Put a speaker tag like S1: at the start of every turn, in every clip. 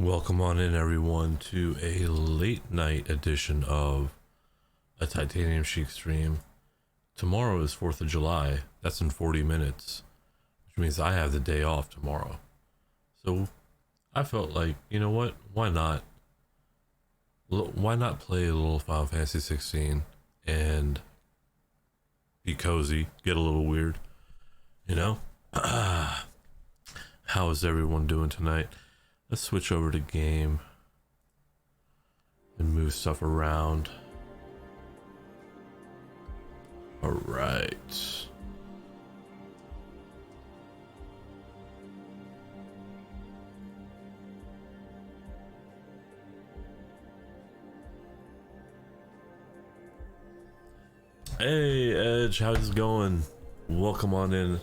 S1: Welcome on in, everyone, to a late night edition of a Titanium Chic stream. Tomorrow is 4th of July. That's in 40 minutes, which means I have the day off tomorrow. So I felt like, you know what? Why not? Why not play a little Final Fantasy 16 and be cozy, get a little weird, you know? How is everyone doing tonight? Let's switch over to game and move stuff around. All right. Hey Edge, how's it going? Welcome on in.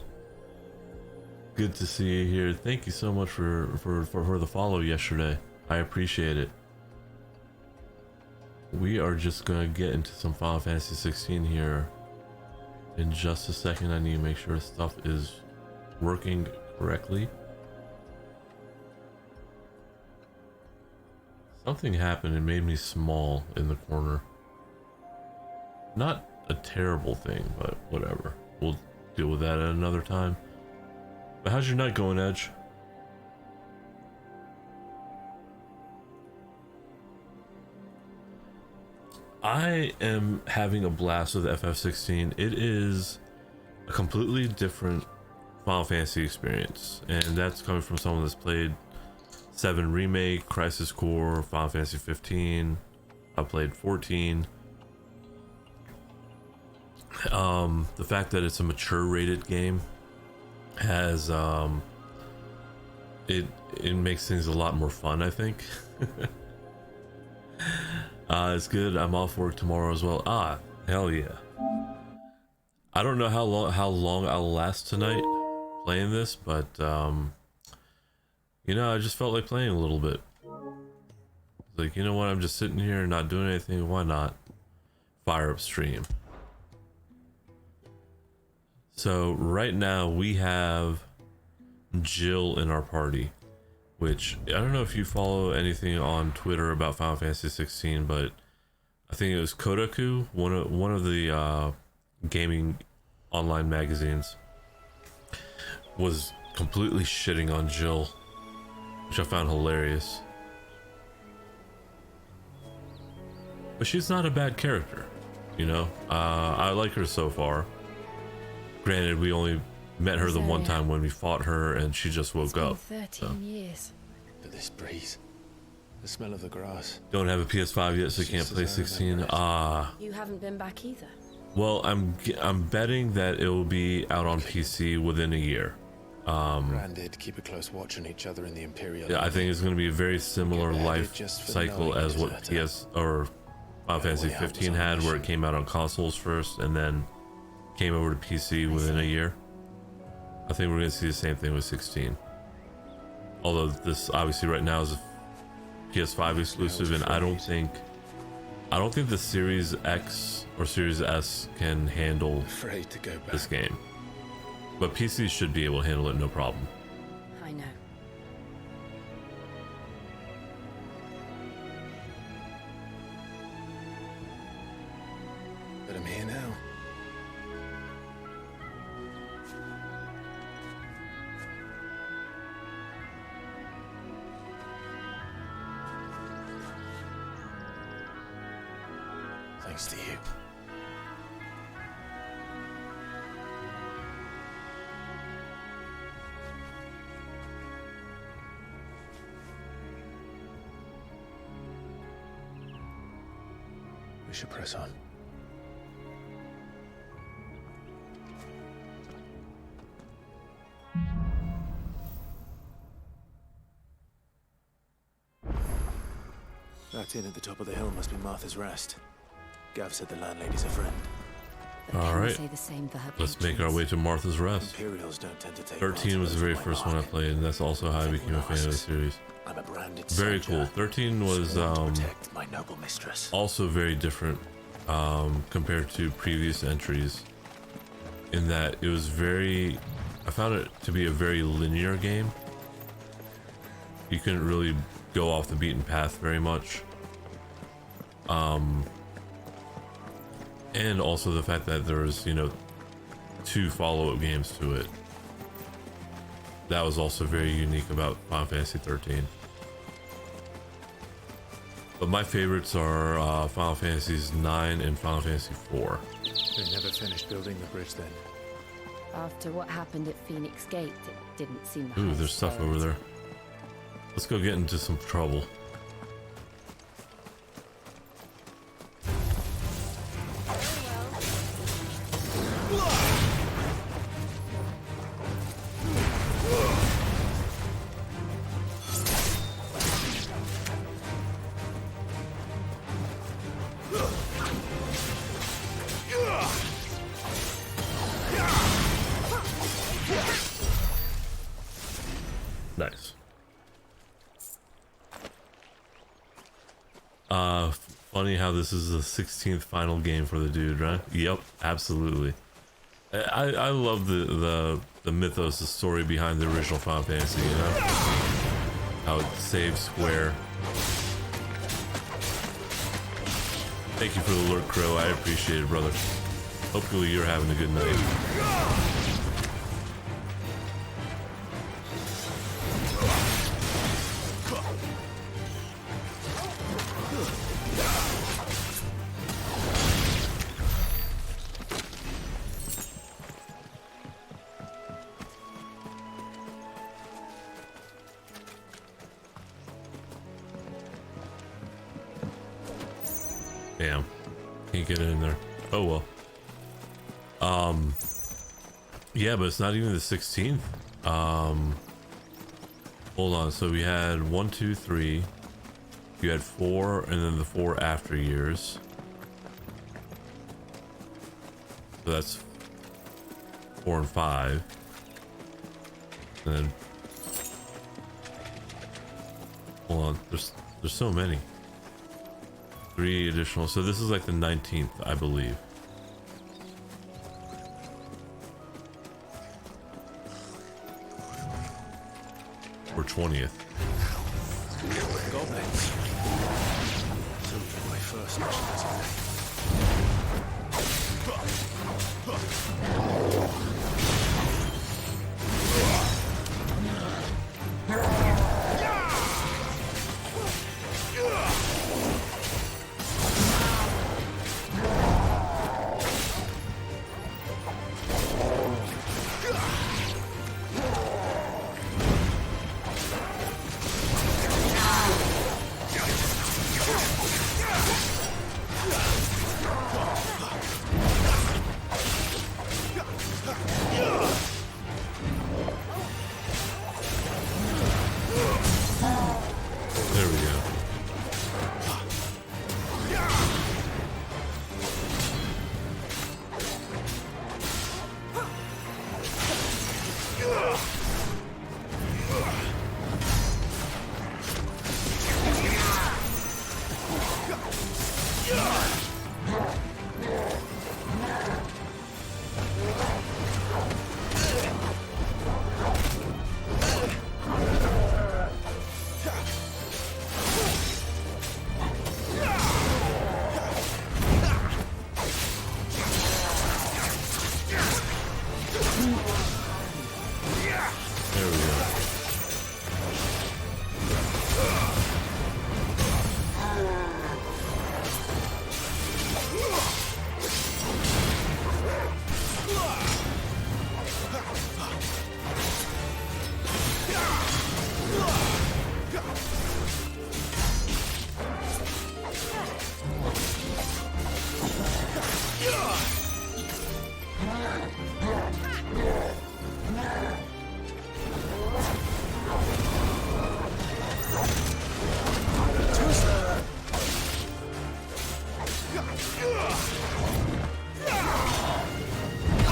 S1: Good to see you here. Thank you so much for the follow yesterday. I appreciate it. We are just gonna get into some Final Fantasy 16 here in just a second. I need to make sure stuff is working correctly. Something happened and made me small in the corner. Not a terrible thing, but whatever. We'll deal with that at another time. But how's your night going, Edge? I am having a blast with FF16. It is a completely different Final Fantasy experience, and that's coming from someone that's played 7 Remake, Crisis Core, Final Fantasy 15. I played 14. The fact that it's a mature rated game has it makes things a lot more fun, I think. It's good. I'm off work tomorrow as well. Hell yeah. I don't know how long I'll last tonight playing this, but you know, I just felt like playing a little bit. Like, you know what, I'm just sitting here not doing anything, why not fire up stream? So right now we have Jill in our party, which I don't know if you follow anything on Twitter about Final Fantasy 16, but I think it was Kotaku, one of the gaming online magazines, was completely shitting on Jill, which I found hilarious. But she's not a bad character, you know. I like her so far. Granted, we only met her the one time when we fought her and she just woke up.
S2: 13 years.
S3: But this breeze, the smell of the grass.
S1: Don't have a PS5 yet, so you can't play 16.
S2: You haven't been back either.
S1: Well, I'm betting that it will be out on PC within a year.
S3: Branded, keep a close watch on each other in the Imperial.
S1: Yeah, I think it's going to be a very similar life cycle as what PS or Final Fantasy 15 had, where it came out on consoles first and then came over to PC within a year. I think we're going to see the same thing with 16. Although this obviously right now is a PS5 exclusive, and I don't think the Series X or Series S can handle this game. But PC should be able to handle it no problem.
S2: I know.
S3: But I'm here now. Thanks to you. We should press on. That inn at the top of the hill must be Martha's Rest. Gav said the landlady's a friend.
S1: All right,
S2: say the same for her
S1: let's make our way to Martha's Rest.
S3: Imperials don't tend to take
S1: 13 was the very first one I played, and that's also how I became a fan of the series.
S3: I'm a branded
S1: Very
S3: soldier,
S1: cool. 13 was
S3: sworn to protect my noble mistress.
S1: also very different compared to previous entries, in that it was I found it to be a very linear game. You couldn't really go off the beaten path very much. And also the fact that there's, you know, 2 follow-up games to it. That was also very unique about Final Fantasy 13. But my favorites are Final Fantasies 9 and Final Fantasy 4.
S3: They never finished building the bridge then.
S2: After what happened at Phoenix Gate, it didn't seem the
S1: Ooh,
S2: highest
S1: there's stuff over
S2: priority.
S1: there. Let's go get into some trouble. Nice. Funny how this is the 16th final game for the dude, right? Yep, absolutely. I love the mythos, the story behind the original Final Fantasy, you know? How it saved Square. Thank you for the alert, Crow. I appreciate it, brother. Hopefully you're having a good night. Damn. Can't get in there. Oh well. Yeah, but it's not even the 16th. Hold on. So we had 1, 2, 3. You had 4, and then the 4 after years. So that's 4 and 5. And then hold on. There's so many. 3 additional. So this is like the 19th, I believe. Or 20th.
S3: Goblins. So my first mission is
S1: There we go. There we go.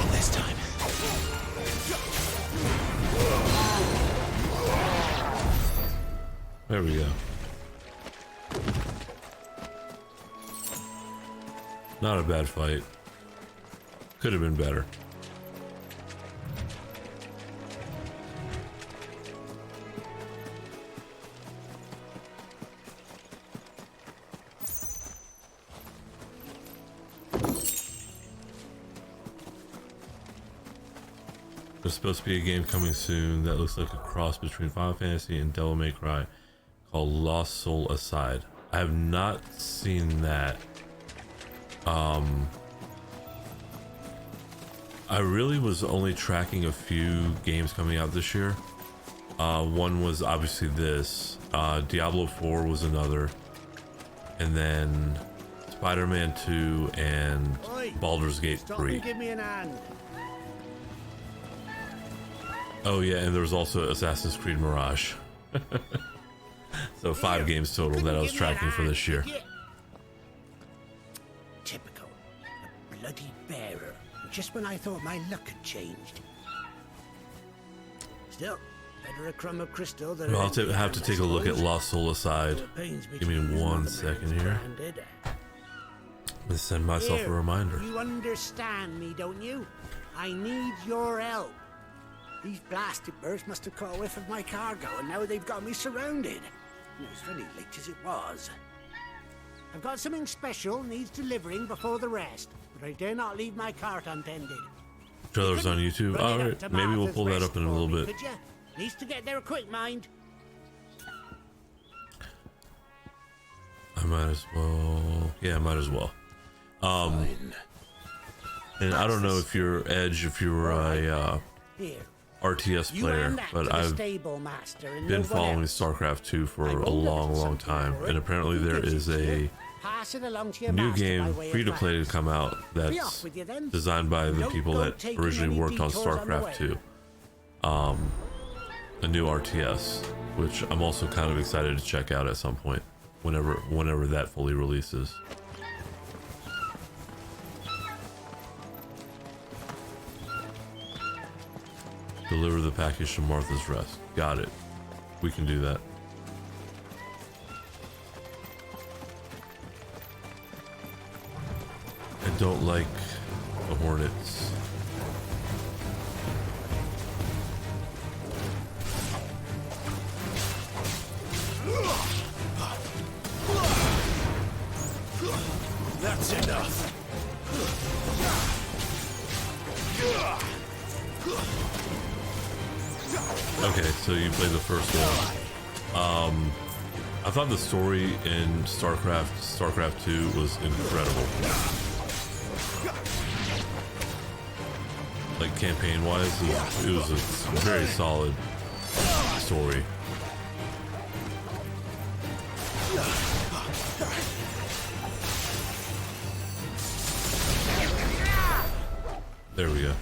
S3: not this time.
S1: There we go. Not a bad fight. Could have been better. There's supposed to be a game coming soon that looks like a cross between Final Fantasy and Devil May Cry called Lost Soul Aside. I have not seen that. I really was only tracking a few games coming out this year. One was obviously this. Diablo 4 was another. And then Spider-Man 2 and Baldur's Gate 3.
S4: Give me an hand.
S1: Oh yeah, and there was also Assassin's Creed Mirage. So 5 games total that I was tracking for this year.
S4: Typical. A bloody bearer. Just when I thought my luck had changed. Still, better a crumb of crystal than...
S1: Well, I'll have to take a look at Lost Soul Aside. Give me 1 second here. Let me send myself a reminder.
S4: You understand me, don't you? I need your help. These blasted birds must have caught a whiff of my cargo, and now they've got me surrounded. And it's very late as it was. I've got something special needs delivering before the rest, but I dare not leave my cart untended.
S1: Trailers on YouTube. Alright, maybe we'll pull that up in a little bit.
S4: Could you? Needs to get there quick, mind.
S1: I might as well. Yeah, I might as well.
S3: Fine.
S1: And I don't know if you're Edge, if you were a
S4: Here.
S1: RTS player, but I've been following StarCraft 2 for a long time, and apparently there is a new game free to play to come out that's designed by the people that originally worked on StarCraft 2. A new RTS, which I'm also kind of excited to check out at some point, whenever that fully releases. Deliver the package to Martha's Rest. Got it. We can do that. I don't like the Hornets.
S3: That's enough.
S1: Okay, so you played the first one. I thought the story in StarCraft 2 was incredible. Like campaign-wise, it was a very solid story. There we go.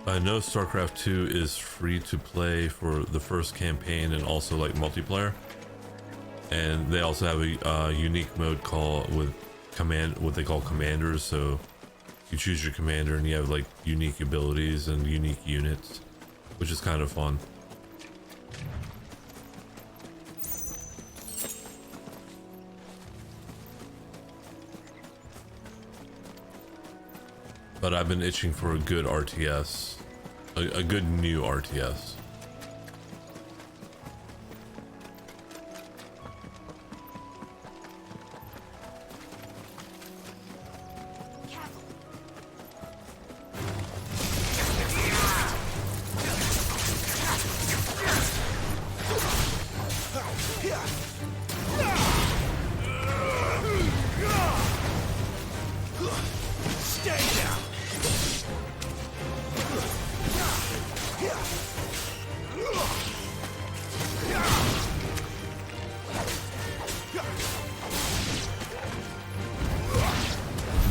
S1: I know StarCraft 2 is free to play for the first campaign and also like multiplayer, and they also have a unique mode with what they call commanders. So you choose your commander and you have like unique abilities and unique units, which is kind of fun. But I've been itching for a good RTS, a good new RTS.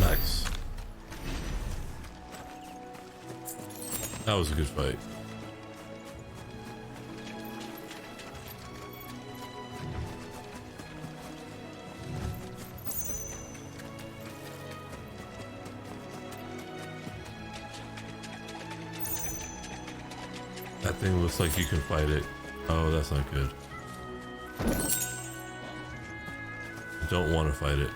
S1: Nice. That was a good fight. That thing looks like you can fight it. Oh, that's not good. I don't want to fight it.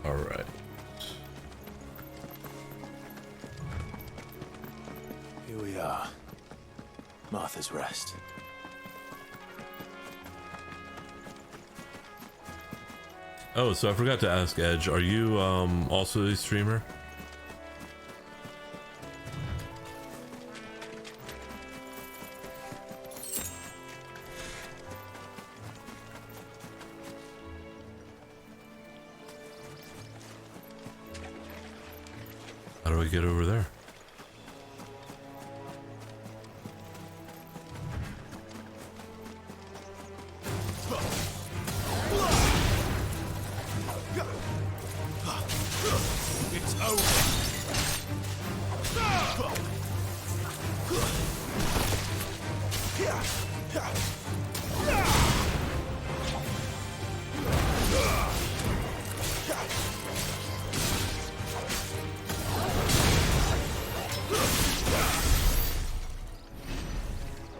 S1: All right.
S3: Here we are. Martha's Rest.
S1: Oh, so I forgot to ask Edge, are you also a streamer? How do I get over there?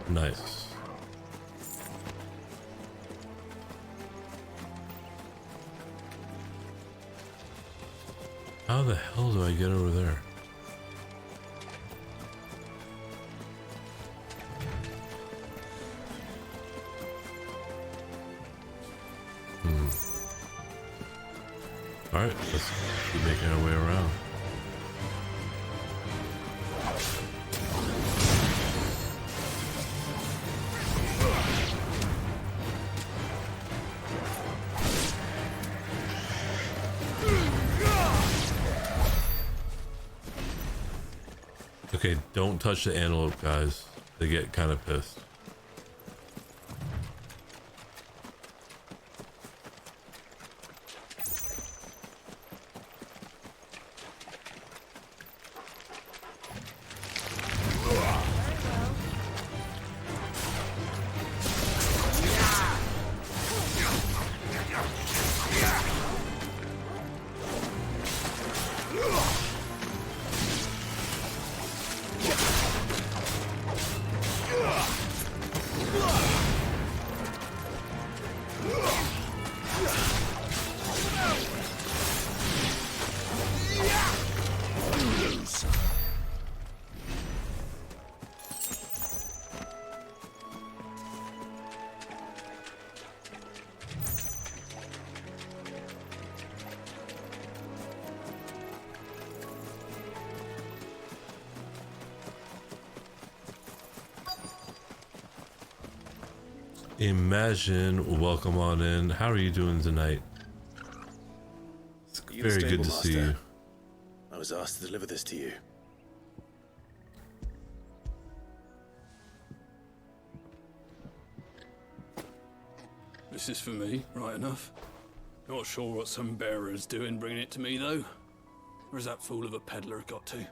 S1: Nice. How the hell do I get over there? Alright, let's keep making our way around. Okay, don't touch the antelope, guys. They get kind of pissed. Imagine, welcome on in. How are you doing tonight? It's very good to see you.
S3: I was asked to deliver this to you.
S5: This is for me, right enough. Not sure what some bearer's doing bringing it to me, though. Where's that fool of a peddler got to?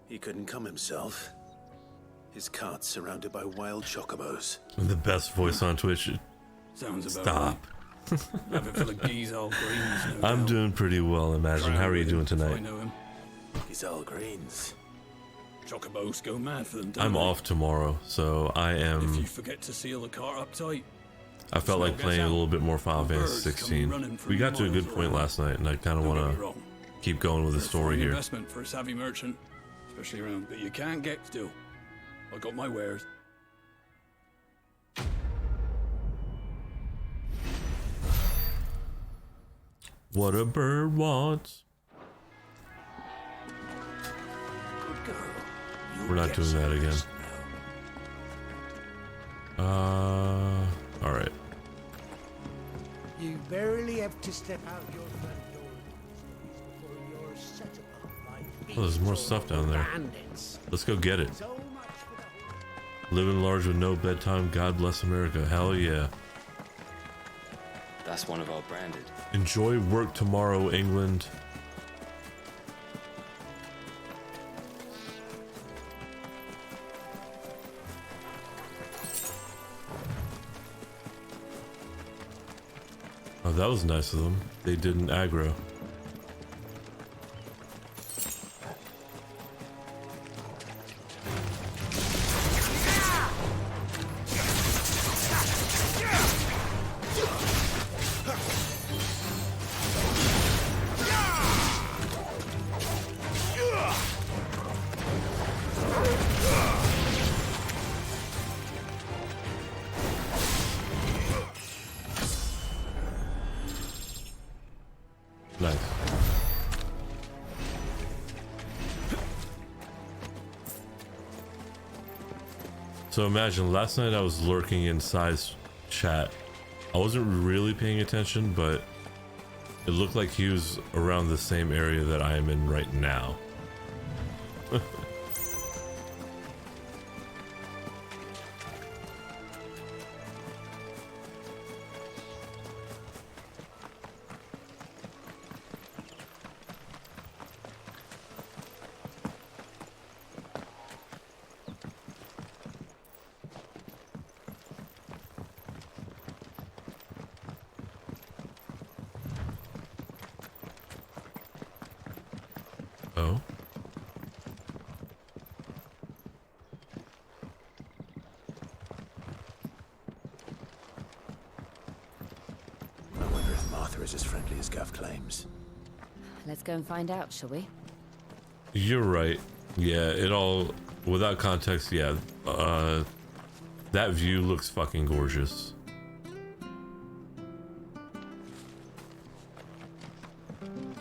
S3: He couldn't come himself. His cart's surrounded by wild chocobos.
S1: The best voice on Twitch.
S5: Sounds about
S1: Stop.
S5: right. Have it full of Gizal greens, no
S1: I'm
S5: doubt.
S1: doing pretty well, Imagine. How are you doing
S5: I
S1: tonight?
S5: know him.
S3: Gizal greens.
S5: Chocobos go mad for them, don't
S1: I'm
S5: they?
S1: off tomorrow, so I
S5: If
S1: am...
S5: you forget to seal the cart up tight.
S1: I felt like
S5: Smoke
S1: playing a
S5: gets
S1: little
S5: out.
S1: bit more Final
S5: Birds
S1: Fantasy
S5: come running
S1: 16.
S5: from
S1: We got to a good
S5: miles
S1: point
S5: around.
S1: last night, and I kind of
S5: Don't
S1: want
S5: get me
S1: to
S5: wrong.
S1: keep going with the story
S5: Fine
S1: here.
S5: investment for a savvy merchant, especially around, but you can't get still. I got my wares.
S1: What a bird wants.
S4: Good girl. You'll
S1: We're not
S4: get
S1: doing
S4: some
S1: that again.
S4: rest now.
S1: Alright.
S4: You barely have to step out your front door these days before you're set upon by
S1: Oh, there's more
S4: thieves
S1: stuff
S4: or
S1: down there.
S4: bandits.
S1: Let's go get it.
S4: So much for the
S1: Living large with no bedtime. God bless America. Hell yeah.
S6: That's one of our branded.
S1: Enjoy work tomorrow, England. Oh, that was nice of them. They didn't aggro. So imagine last night I was lurking in Sai's chat. I wasn't really paying attention, but it looked like he was around the same area that I am in right now. Oh.
S3: I wonder if Martha is as friendly as Gav claims.
S2: Let's go and find out, shall we?
S1: You're right. Yeah, it all, without context, yeah. That view looks fucking gorgeous.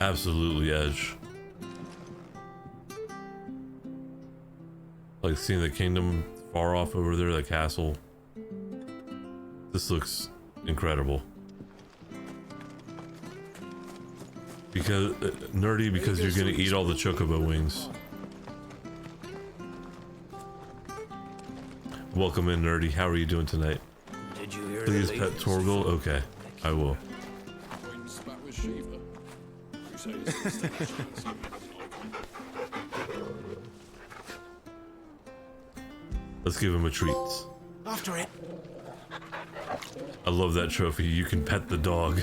S1: Absolutely, Edge. Like seeing the kingdom far off over there, the castle. This looks incredible. Because nerdy, because you're gonna eat all the chocobo wings. Welcome in, nerdy. How are you doing tonight?
S4: Did you hear
S1: Please
S4: the
S1: pet
S4: latest?
S1: Torgal. Okay, I will.
S5: Going to spat with Shiva. Crusaders can stand a chance.
S1: Let's give him a treat.
S4: After it.
S1: I love that trophy. You can pet the dog.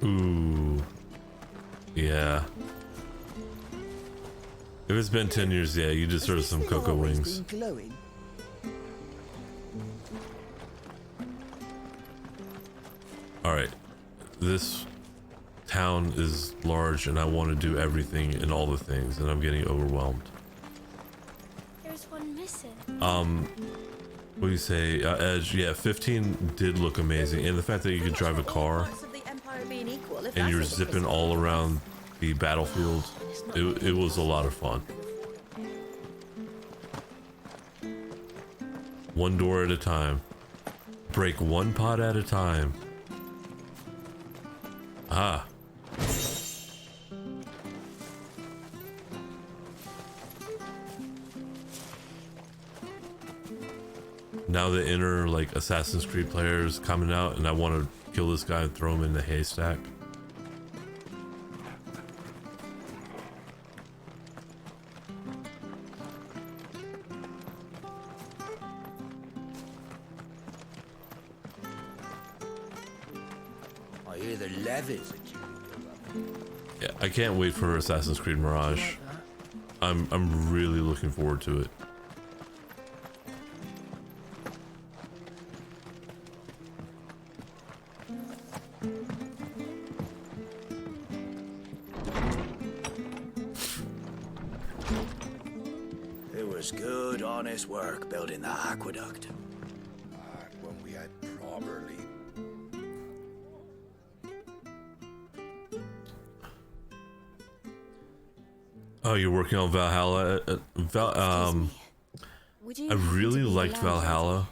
S1: Ooh. Yeah. If it's been 10 years, yeah, you deserve some cocoa wings.
S4: Glowing?
S1: Alright. This town is large and I want to do everything and all the things, and I'm getting overwhelmed.
S6: There's one missing.
S1: What do you say, Edge? Yeah, 15 did look amazing, and the fact that you could drive a car and you're zipping all around the battlefield, it was a lot of fun. One door at a time. Break one pot at a time. Ah. Now the inner, like, Assassin's Creed players coming out, and I want to kill this guy and throw him in the haystack.
S4: I hear the levies.
S1: Yeah, I can't wait for Assassin's Creed Mirage. I'm really looking forward to it.
S4: It was good, honest work building that aqueduct. When we had properly.
S1: Oh, you're working on Valhalla? I really liked Valhalla,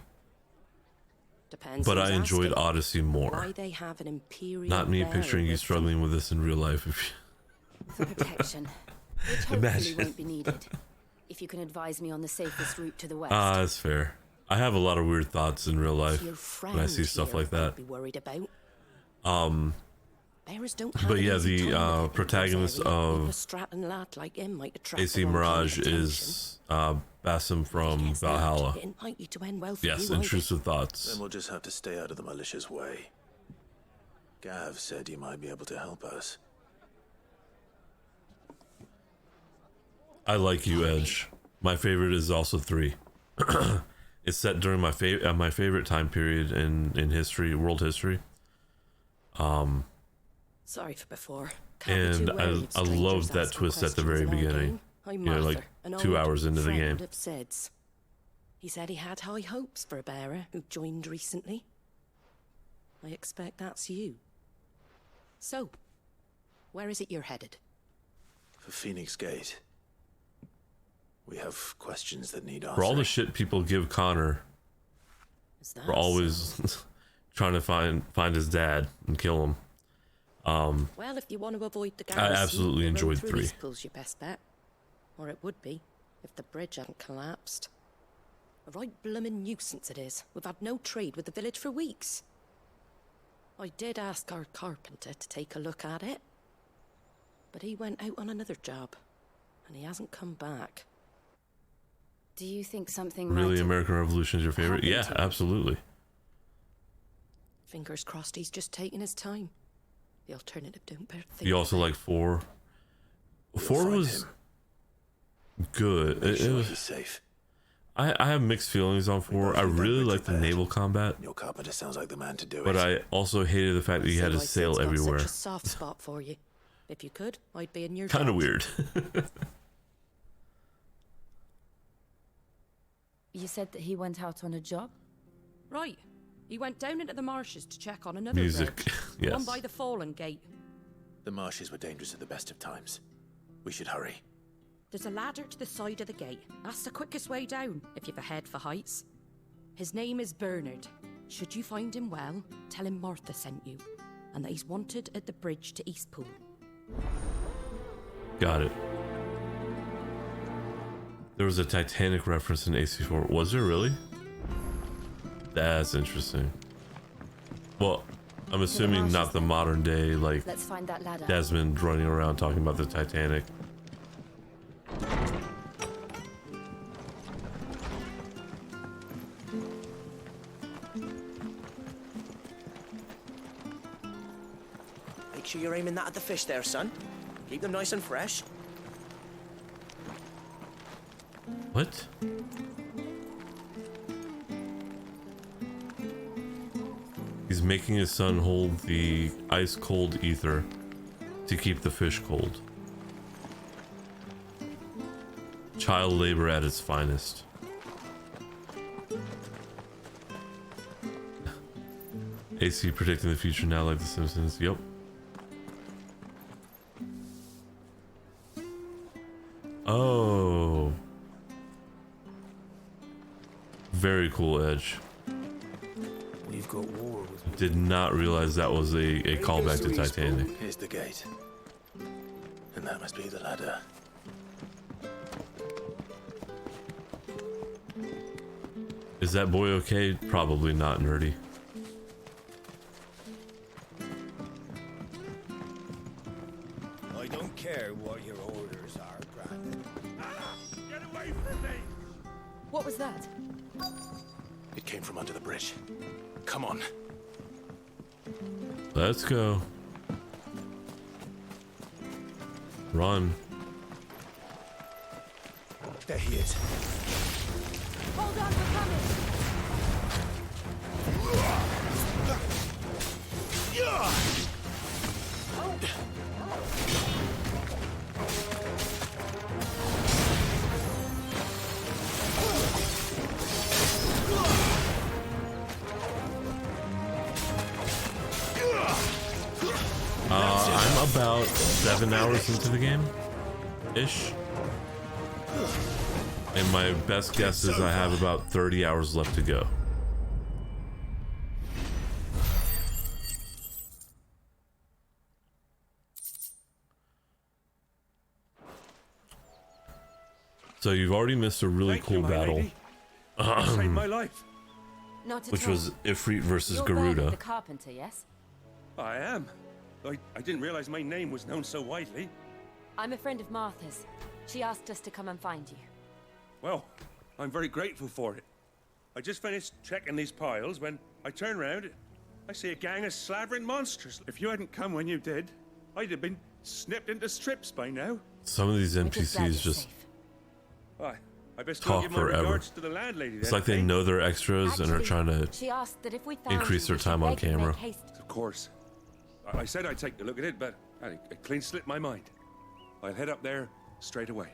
S1: but I enjoyed Odyssey more. Not me picturing you struggling with this in real life. If
S2: For protection, which hopefully
S1: Imagine.
S2: won't be needed. If you can advise me on the safest route to the west.
S1: that's fair. I have a lot of weird thoughts in real life
S6: Your
S1: when I see stuff like that.
S6: Be worried about. Bearers don't
S1: But
S6: have
S1: yeah,
S6: an easy
S1: the
S6: time with
S1: protagonist
S6: area. Even
S1: of
S6: a Stratton lad like him might attract
S1: AC
S6: the wrong kind
S1: Mirage
S6: of attention.
S1: is Basim from
S6: Guess that
S1: Valhalla.
S6: didn't like you to end well for
S1: Yes,
S6: you either.
S1: intrusive thoughts.
S3: Then we'll just have to stay out of the malicious way. Gav said he might be able to help us.
S1: I like you, Edge. My favorite is also 3. It's set during my favorite time period in history, world history.
S6: Sorry for before. Can't be
S1: And
S6: too wary of
S1: I love
S6: strangers
S1: that
S6: asking
S1: twist at the very
S6: questions in our
S1: beginning.
S6: game. I'm
S1: You know, like
S6: Martha, an
S1: 2
S6: old
S1: hours into the
S6: friend
S1: game.
S6: of Sid's. He said he had high hopes for a bearer who joined recently. I expect that's you. So, Where is it you're headed?
S3: For Phoenix Gate. We have questions that need answering.
S1: For all the shit people give Connor,
S6: Is that
S1: we're always trying to find his dad and kill him.
S6: Well, if you want to avoid the
S1: I
S6: garrison,
S1: absolutely
S6: the road
S1: enjoyed
S6: through
S1: 3.
S6: Eastpool's your best bet. Or it would be, if the bridge hadn't collapsed. A right bloomin' nuisance it is. We've had no trade with the village for weeks. I did ask our carpenter to take a look at it, but he went out on another job, and he hasn't come back.
S2: Do you think something
S1: Really,
S2: might
S1: American Revolution is your favorite?
S2: happened
S1: Yeah,
S2: to him?
S1: absolutely.
S6: Fingers crossed he's just taking his time. The alternative don't bear thinking.
S1: You also like 4? 4
S3: find
S1: was
S3: him.
S1: good.
S3: Make
S1: It
S3: sure
S1: was,
S3: he's safe.
S1: I have mixed feelings on 4. I really like the naval combat,
S3: Your carpenter sounds like the man to do
S1: but
S3: it.
S1: I also hated the fact that you had to
S6: So I
S1: sail
S6: said it's got
S1: everywhere.
S6: Such a soft spot for you. If you could, I'd be in your
S1: Kind of
S6: jobs.
S1: weird.
S2: You said that he went out on a job?
S6: Right. He went down into the marshes to check on another
S1: Music,
S6: bridge.
S1: yes.
S6: One by the Fallen Gate.
S3: The marshes were dangerous at the best of times. We should hurry.
S6: There's a ladder to the side of the gate. That's the quickest way down, if you've a head for heights. His name is Bernard. Should you find him well, tell him Martha sent you, and that he's wanted at the bridge to Eastpool.
S1: Got it. There was a Titanic reference in AC4. Was there really? That's interesting. Well, I'm assuming not the modern day, like
S2: Let's find that ladder.
S1: Desmond running around talking about the Titanic.
S7: Make sure you're aiming that at the fish there, son. Keep them nice and fresh.
S1: What? He's making his son hold the ice-cold ether to keep the fish cold. Child labor at its finest. AC predicting the future now like The Simpsons. Yep. Oh. Very cool edge.
S3: We've got war with...
S1: Did not realize that was a callback to Titanic.
S3: Here's the gate. And that must be the ladder.
S1: Is that boy okay? Probably not, nerdy.
S8: I don't care what your orders are, Brandon.
S4: Get away from me!
S2: What was that?
S3: It came from under the bridge. Come on.
S1: Let's go. Run.
S3: There he is.
S2: Hold on, we're coming!
S1: I'm about 7 hours into the game, ish. And my best guess is I have about 30 hours left to go. So you've already missed a really cool battle,
S4: You saved my life.
S2: Not at
S1: which
S2: all.
S1: was Ifrit versus
S2: You're Bernard
S1: Garuda.
S2: the carpenter, yes?
S4: I am. I didn't realize my name was known so widely.
S2: I'm a friend of Martha's. She asked us to come and find you.
S4: Well, I'm very grateful for it. I just finished checking these piles when I turn around. I see a gang of slavering monsters. If you hadn't come when you did, I'd have been snipped into strips by now.
S1: Some of these
S2: We're glad you're
S1: NPCs just
S2: safe.
S4: Why, I best
S1: talk
S4: go give my
S1: forever.
S4: regards to the landlady.
S1: It's
S4: then,
S1: like they
S4: eh?
S1: know they're extras and are
S2: Actually,
S1: trying to
S2: she asked that if we found
S1: increase
S2: you,
S1: their
S2: we
S1: time
S2: should
S1: on
S2: beg you to
S1: camera.
S2: make haste.
S4: Of course. I said I'd take a look at it, but it clean slipped my mind. I'll head up there straight away.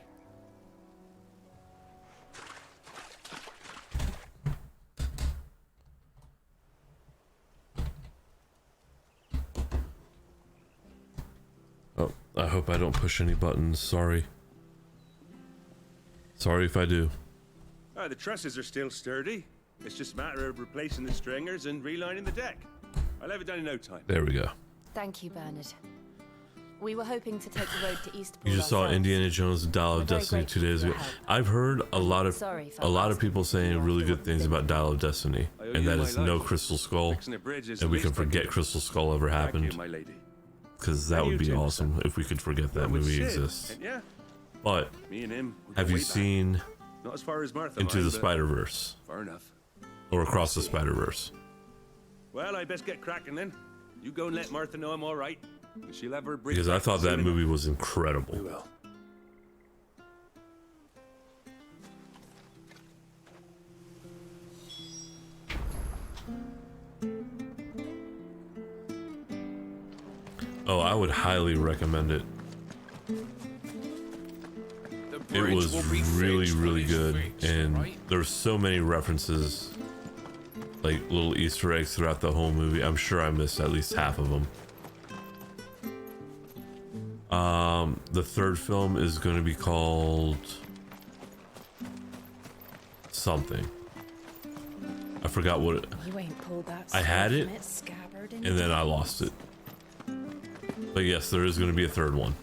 S1: Oh, I hope I don't push any buttons. Sorry. Sorry if I do.
S9: The trusses are still sturdy. It's just a matter of replacing the stringers and relining the deck. I'll have it done in no time.
S1: There we go.
S2: Thank you, Bernard. We were hoping to take the road to Eastpool.
S1: You just saw
S2: ourselves.
S1: Indiana Jones Dial of
S2: We're very
S1: Destiny 2
S2: grateful
S1: days
S2: for
S1: ago.
S2: your help.
S1: I've heard a lot
S2: Sorry if
S1: of people saying really good things about Dial of Destiny,
S9: I owe
S1: and
S9: you
S1: that
S9: my
S1: is no
S9: life.
S1: Crystal Skull,
S9: Fixing a bridge is
S1: and
S9: the
S1: we can
S9: least I
S1: forget
S9: do.
S1: Crystal Skull ever
S9: Thank
S1: happened,
S9: you, my lady.
S1: because that
S9: And
S1: would
S9: you
S1: be
S9: too,
S1: awesome if we could forget that
S9: With
S1: movie
S9: Sid,
S1: exists.
S9: and yeah,
S1: But
S9: me and him. we
S1: have
S9: go
S1: you
S9: way back.
S1: seen
S9: Not as far as Martha
S1: Into
S9: mine,
S1: the
S9: but
S1: Spider-Verse,
S9: far enough.
S1: or Across the Spider-Verse?
S9: Well, I best get cracking then. You go and let Martha know I'm all right. And she'll have her bridge.
S1: Because I
S9: back
S1: thought that
S9: soon
S1: movie
S9: enough.
S1: was incredible.
S3: We will.
S1: Oh, I would highly recommend it.
S5: The
S1: It
S5: bridge
S1: was
S5: will be
S1: really,
S5: fixed when
S1: really
S5: it's
S1: good,
S5: fixed,
S1: and
S5: right?
S1: there's so many references, like little Easter eggs throughout the whole movie. I'm sure I missed at least half of them. The third film is going to be called something. I forgot what it,
S2: You ain't pulled that.
S1: I had
S2: sword
S1: it,
S2: from its scabbard in
S1: and then I lost it. But yes, there is going to be a third one.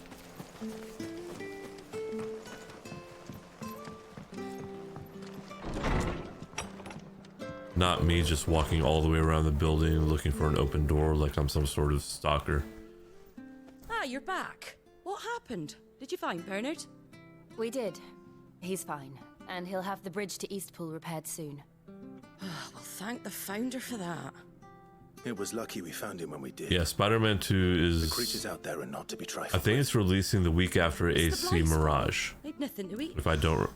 S1: Not me just walking all the way around the building looking for an open door like I'm some sort of stalker.
S6: Ah, you're back. What happened? Did you find Bernard?
S2: We did. He's fine, and he'll have the bridge to Eastpool repaired soon.
S6: Well, thank the founder for that.
S3: It was lucky we found him when we did.
S1: Yeah, Spider-Man 2
S3: The creatures
S1: is...
S3: out there are not to be trifled
S1: I think
S3: with.
S1: it's releasing the week after
S6: It's the
S1: AC
S6: Blight Squad.
S1: Mirage,
S6: They'd nothing to eat.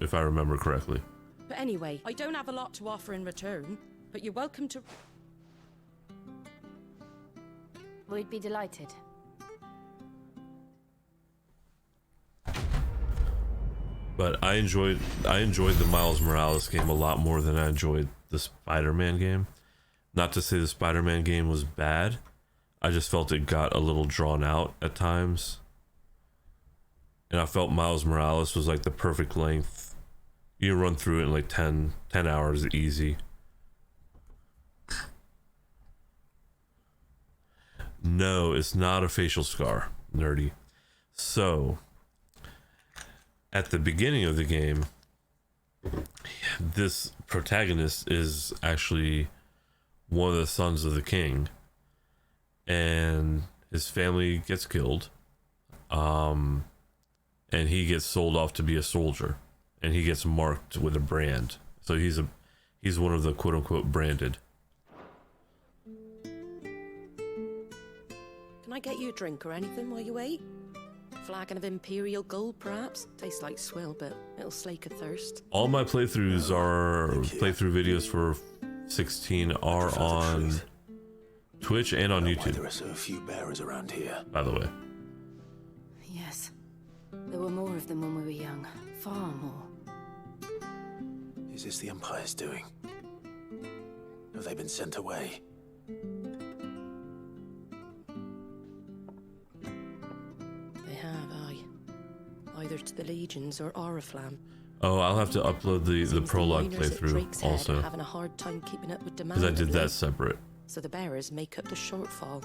S1: if I remember correctly.
S6: But anyway, I don't have a lot to offer in return, but you're welcome to...
S2: We'd be delighted.
S1: But I enjoyed the Miles Morales game a lot more than I enjoyed the Spider-Man game. Not to say the Spider-Man game was bad. I just felt it got a little drawn out at times. And I felt Miles Morales was like the perfect length. You can run through it in like 10 hours easy. No, it's not a facial scar, nerdy. So, at the beginning of the game, this protagonist is actually one of the sons of the king, and his family gets killed, and he gets sold off to be a soldier, and he gets marked with a brand. So he's one of the quote unquote branded.
S6: Can I get you a drink or anything while you wait? Flagon of Imperial Gold, perhaps? Tastes like swill, but it'll slake a thirst.
S1: All my playthroughs playthrough videos for 16 are on Twitch and on
S3: Why
S1: YouTube,
S3: there are so few bearers around here.
S1: by the way.
S2: Yes. There were more of them when we were young. Far more.
S3: Is this the Empire's doing? Have they been sent away?
S6: They have, aye. Either to the Legions or Oriflamme.
S1: Oh, I'll have to upload the
S6: Seems
S1: prologue
S6: miners at
S1: playthrough
S6: Drake's Head are
S1: also,
S6: having a hard time keeping up with demand.
S1: because I did
S6: of
S1: that
S6: late.
S1: separate.
S6: So the bearers make up the shortfall.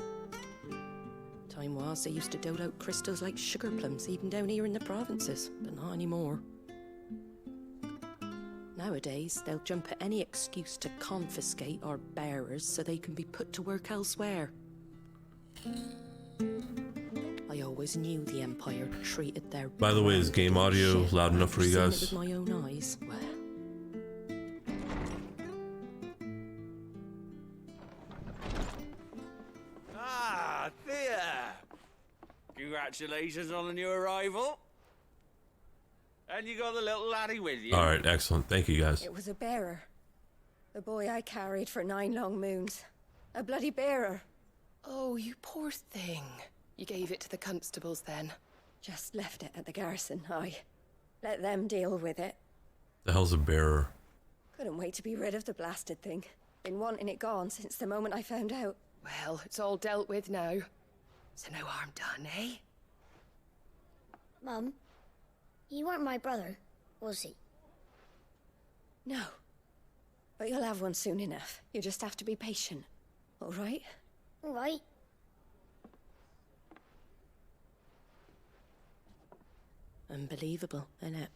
S6: Time was they used to dole out crystals like sugar plums even down here in the provinces, but not anymore. Nowadays, they'll jump at any excuse to confiscate our bearers so they can be put to work elsewhere. I always knew the Empire treated their...
S1: By the way, is game audio
S6: shit.
S1: loud enough for you
S6: I've
S1: guys?
S6: seen it with my own eyes. Well,
S10: Ah, Thea! Congratulations on the new arrival. And you got the little laddie with you.
S1: All right, excellent. Thank you, guys.
S11: It was a bearer. The boy I carried for 9 long moons. A bloody bearer.
S12: Oh, you poor thing. You gave it to the constables then?
S11: Just left it at the garrison, I. Let them deal with it.
S1: The hell's a bearer?
S11: Couldn't wait to be rid of the blasted thing. Been wanting it gone since the moment I found out.
S12: Well, it's all dealt with now. So no harm done, eh?
S13: Mum, he weren't my brother, was he?
S11: No. But you'll have one soon enough. You just have to be patient. All right?
S13: All right.
S6: Unbelievable, innit?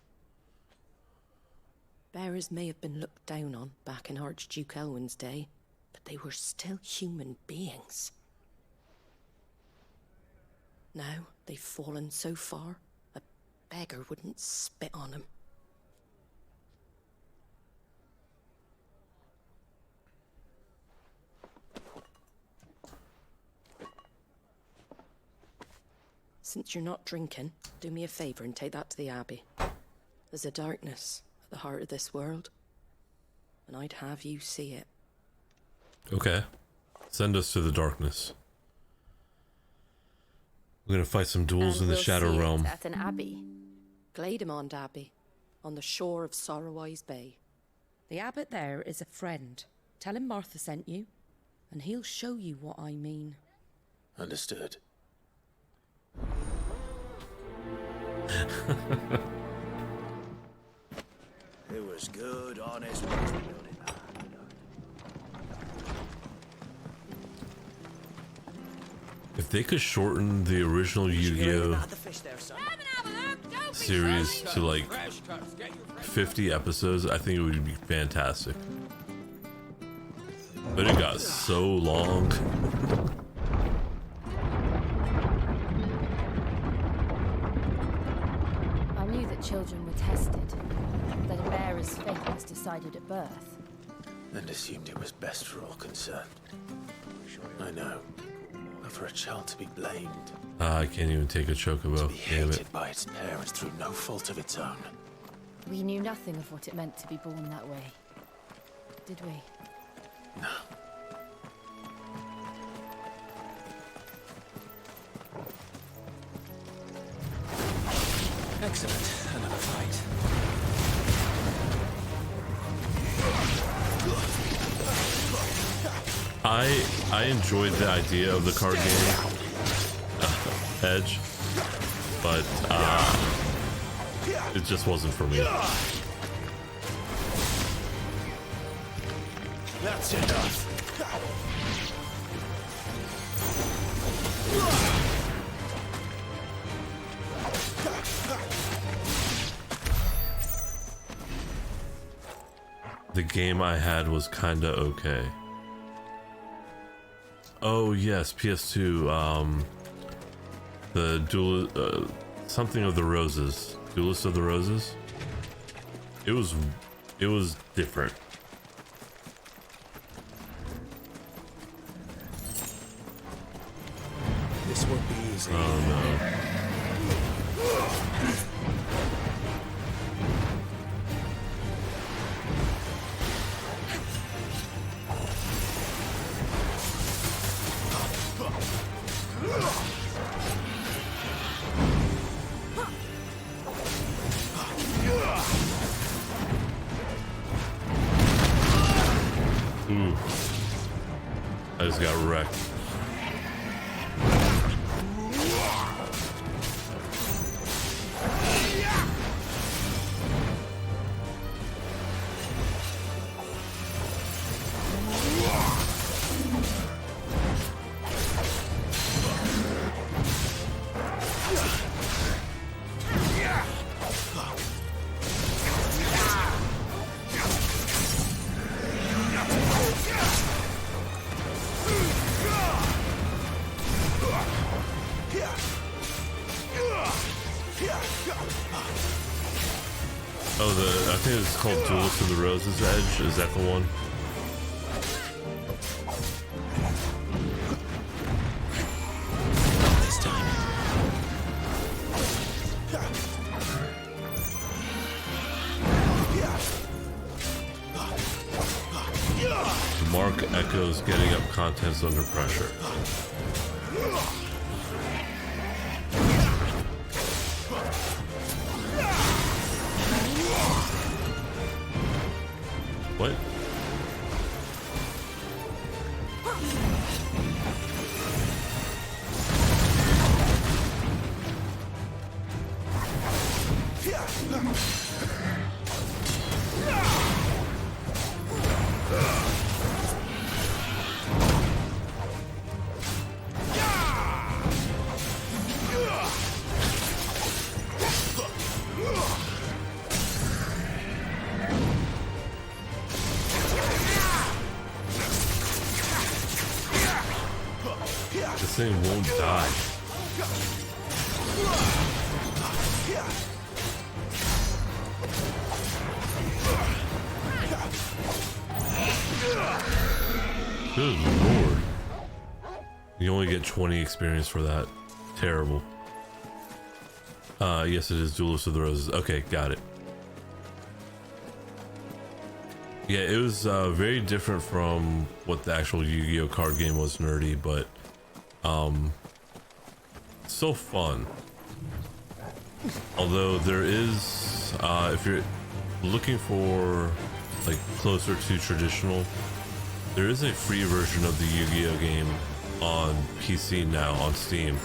S6: Bearers may have been looked down on back in Archduke Elwin's day, but they were still human beings. Now they've fallen so far, a beggar wouldn't spit on them. Since you're not drinking, do me a favour and take that to the Abbey. There's a darkness at the heart of this world, and I'd have you see it.
S1: Okay. Send us to the darkness. We're gonna fight some duels in the Shadow Realm.
S2: At an abbey.
S6: Glademond Abbey, on the shore of Sorrowise Bay. The abbot there is a friend. Tell him Martha sent you, and he'll show you what I mean.
S3: Understood.
S8: It was good, honest work.
S1: If they could shorten the original Yu-Gi-Oh series to like 50 episodes, I think it would be fantastic. But it got so long.
S2: I knew that children were tested, that a bearer's fate was decided at birth.
S3: And assumed it was best for all concerned. I know. But for a child to be blamed.
S1: I can't even take a chocobo.
S3: To be
S1: Damn it.
S3: hated by its parents through no fault of its own.
S2: We knew nothing of what it meant to be born that way. Did we?
S3: No.
S8: Excellent. Another fight.
S1: I enjoyed the idea of the card game, Edge, but it just wasn't for me.
S8: That's enough.
S1: The game I had was kinda okay. Oh yes, PS2. The duel, something of the Roses, Duelist of the Roses. It was different.
S8: This won't be easy.
S1: Oh no. Ooh. I just got wrecked. Oh, I think it's called Duelist of the Roses Edge. Is that the one?
S3: This time.
S1: The mark echoes getting up contents under pressure. What? This thing won't die. Good lord. You only get 20 experience for that. Terrible. Yes, it is Duelist of the Roses. Okay, got it. Yeah, it was very different from what the actual Yu-Gi-Oh card game was, nerdy, but so fun. Although there is, if you're looking for like closer to traditional, there is a free version of the Yu-Gi-Oh game on PC now on Steam,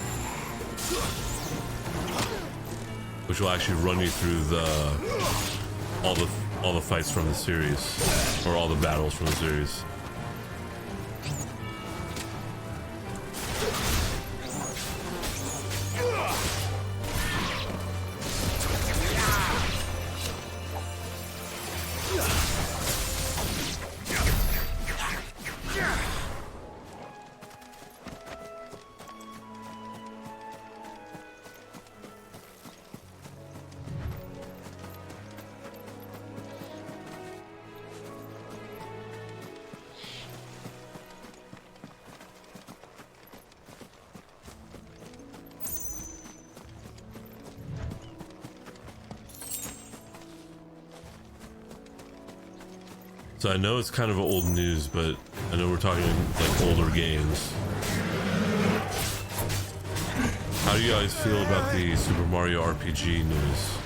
S1: which will actually run you through all the fights from the series, or all the battles from the series. So I know it's kind of old news, but I know we're talking like older games. How do you guys feel about the Super Mario RPG news?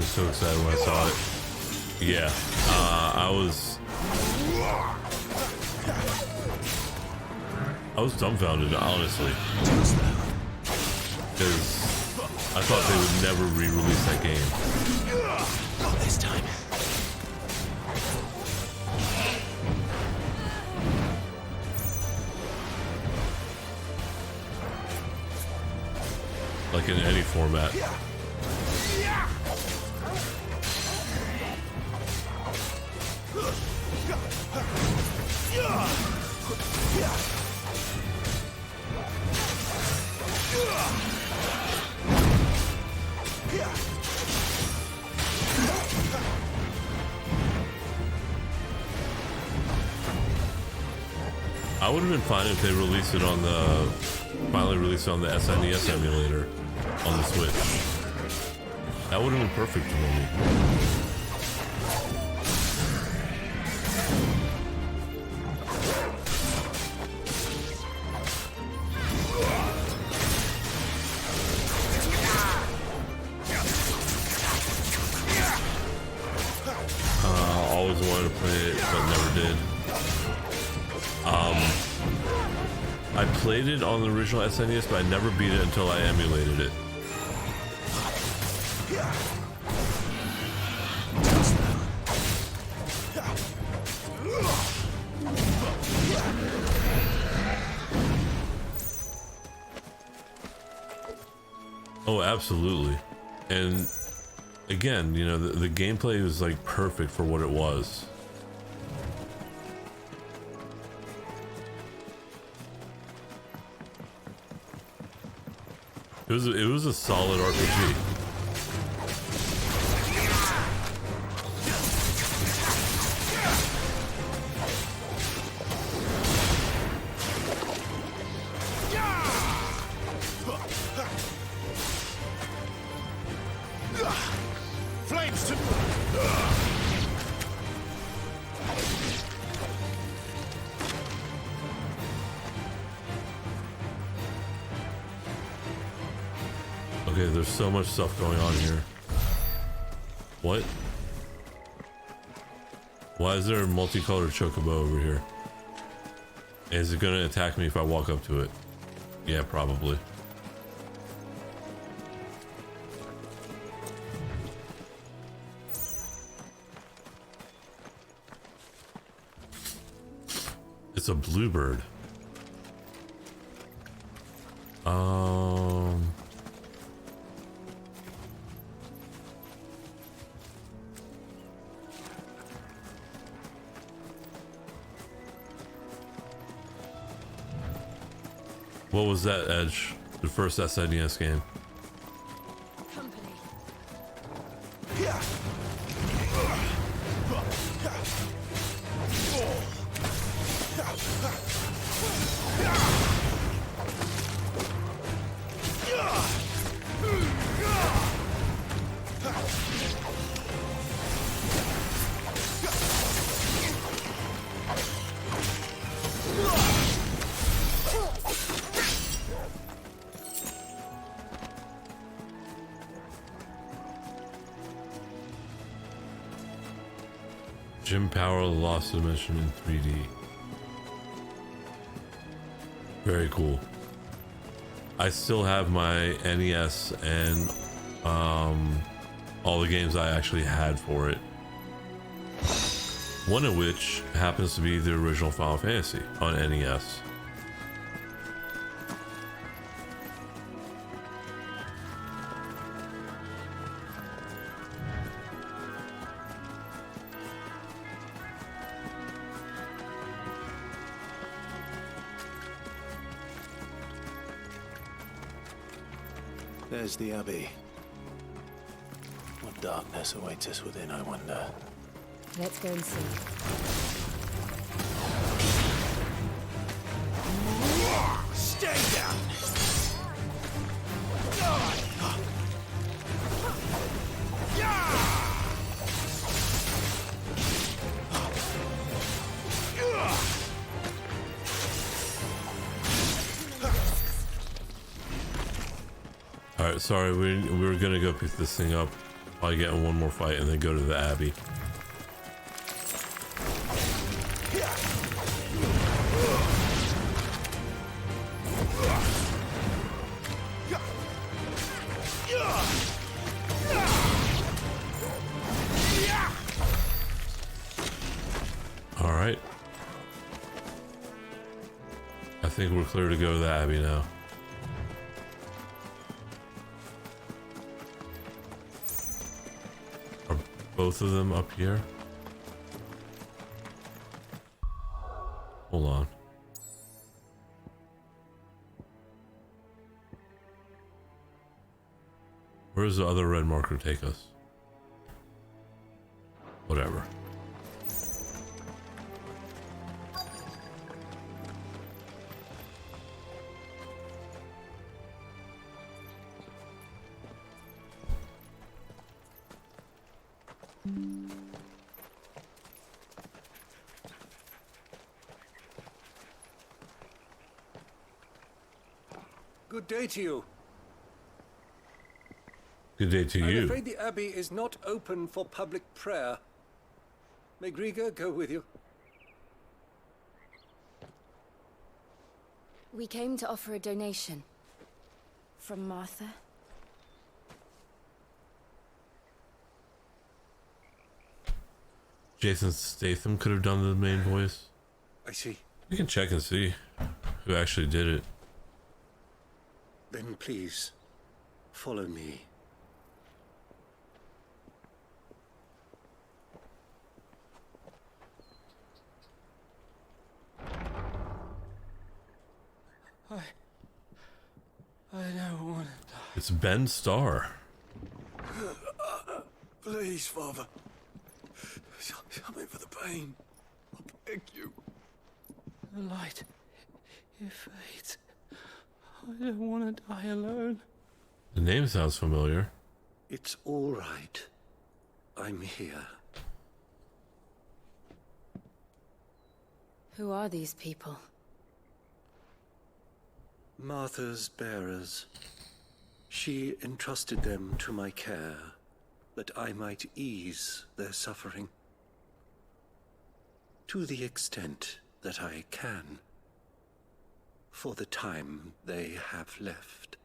S1: So excited when I saw it. Yeah, I was dumbfounded, honestly, because I thought they would never re-release that game.
S3: Not this time.
S1: Like in any format. I would have been fine if they released it on the, finally released it on the SNES emulator on the Switch. That would have been perfect for me. Always wanted to play it, but never did. I played it on the original SNES, but I never beat it until I emulated it. Oh, absolutely. And again, you know, the gameplay was like perfect for what it was. It was a solid RPG.
S8: Flames to...
S1: Okay, there's so much stuff going on here. What? Why is there a multicolored chocobo over here? Is it gonna attack me if I walk up to it? Yeah, probably. It's a bluebird. What was that, Edge? The first SNES game. Jim Power, The Lost Dimension in 3D. Very cool. I still have my NES and all the games I actually had for it. One of which happens to be the original Final Fantasy on NES.
S3: There's the Abbey. What darkness awaits us within, I wonder.
S2: Let's go and see.
S8: Stay down!
S1: Alright, sorry, we were gonna go pick this thing up, probably get in one more fight and then go to the Abbey. Alright. I think we're clear to go to the Abbey now. Both of them up here. Hold on. Where does the other red marker take us? Whatever.
S14: Good day to you.
S1: Good day to
S14: I'm
S1: you.
S14: afraid the Abbey is not open for public prayer. May Griga go with you?
S2: We came to offer a donation. From Martha.
S1: Jason Statham could have done the main voice.
S14: I see.
S1: We can check and see who actually did it.
S14: Then please, follow me.
S5: I don't want to die.
S1: It's Ben Starr.
S5: Please, Father. Something for the pain. I beg you. The light, it fades. I don't want to die alone.
S1: The name sounds familiar.
S14: It's all right. I'm here.
S2: Who are these people?
S14: Martha's bearers. She entrusted them to my care, that I might ease their suffering. To the extent that I can, for the time they have left.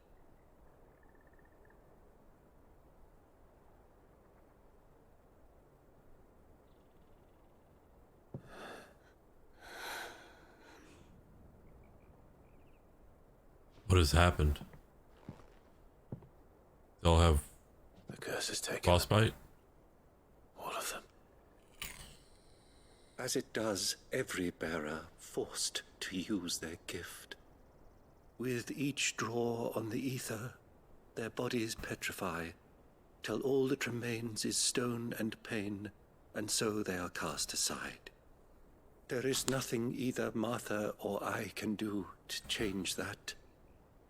S1: What has happened? They'll have
S3: The curse is taken.
S1: frostbite?
S3: All of them.
S14: As it does every bearer forced to use their gift. With each draw on the ether, their bodies petrify, till all that remains is stone and pain, and so they are cast aside. There is nothing either Martha or I can do to change that,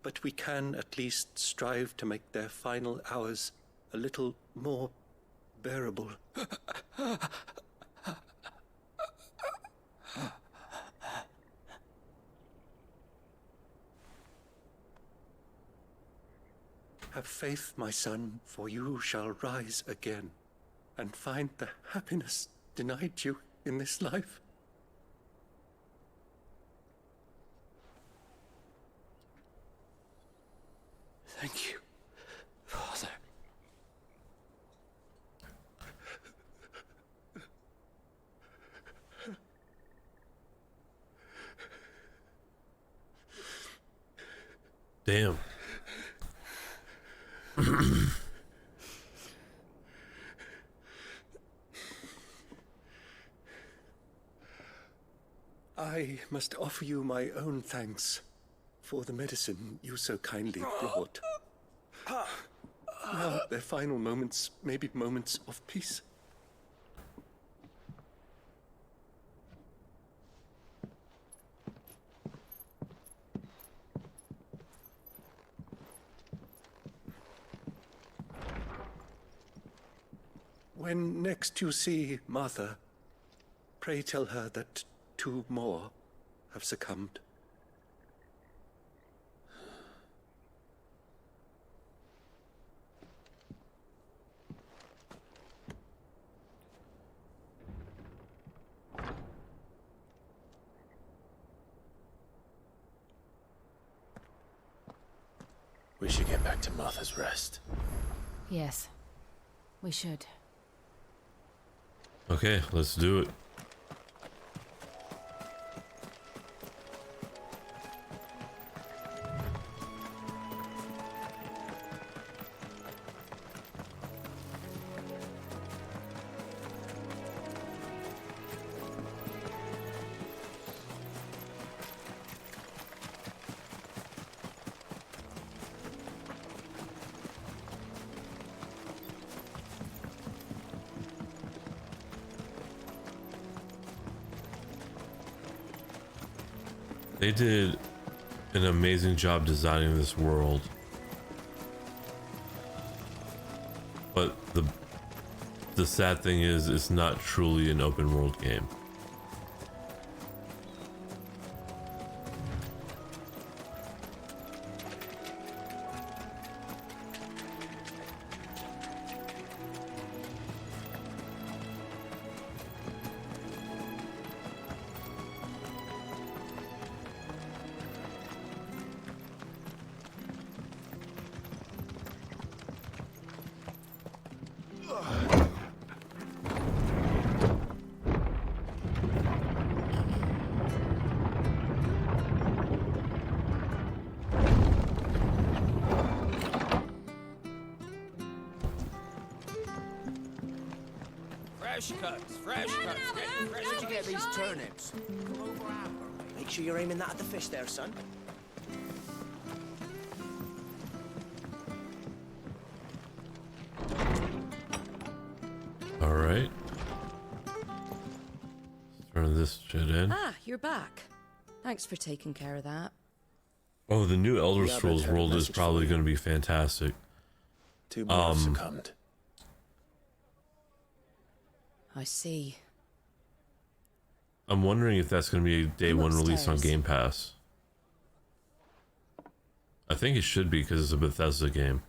S14: but we can at least strive to make their final hours a little more bearable. Have faith, my son, for you shall rise again and find the happiness denied you in this life.
S5: Thank you, Father.
S1: Damn.
S14: I must offer you my own thanks for the medicine you so kindly brought. Now their final moments may be moments of peace. When next you see Martha, pray tell her that 2 more have succumbed.
S3: We should get back to Martha's Rest.
S2: Yes, we should.
S1: Okay, let's do it. They did an amazing job designing this world. But the sad thing is, it's not truly an open world game.
S7: Fresh cuts, fresh cuts. Where'd you get these turnips? Come over, Amber. Make sure you're aiming that at the fish there, son.
S1: All right. Turn this shit in.
S6: Ah, you're back. Thanks for taking care of that.
S1: Oh, the new Elder
S3: Yeah,
S1: Scrolls
S3: but I have a
S1: world is
S3: message
S1: probably
S3: for you.
S1: going to be fantastic.
S3: 2 more have succumbed.
S6: I see.
S1: I'm wondering if that's going to be a day
S6: Come
S1: 1 release on
S6: upstairs.
S1: Game Pass. I think it should be because it's a Bethesda game.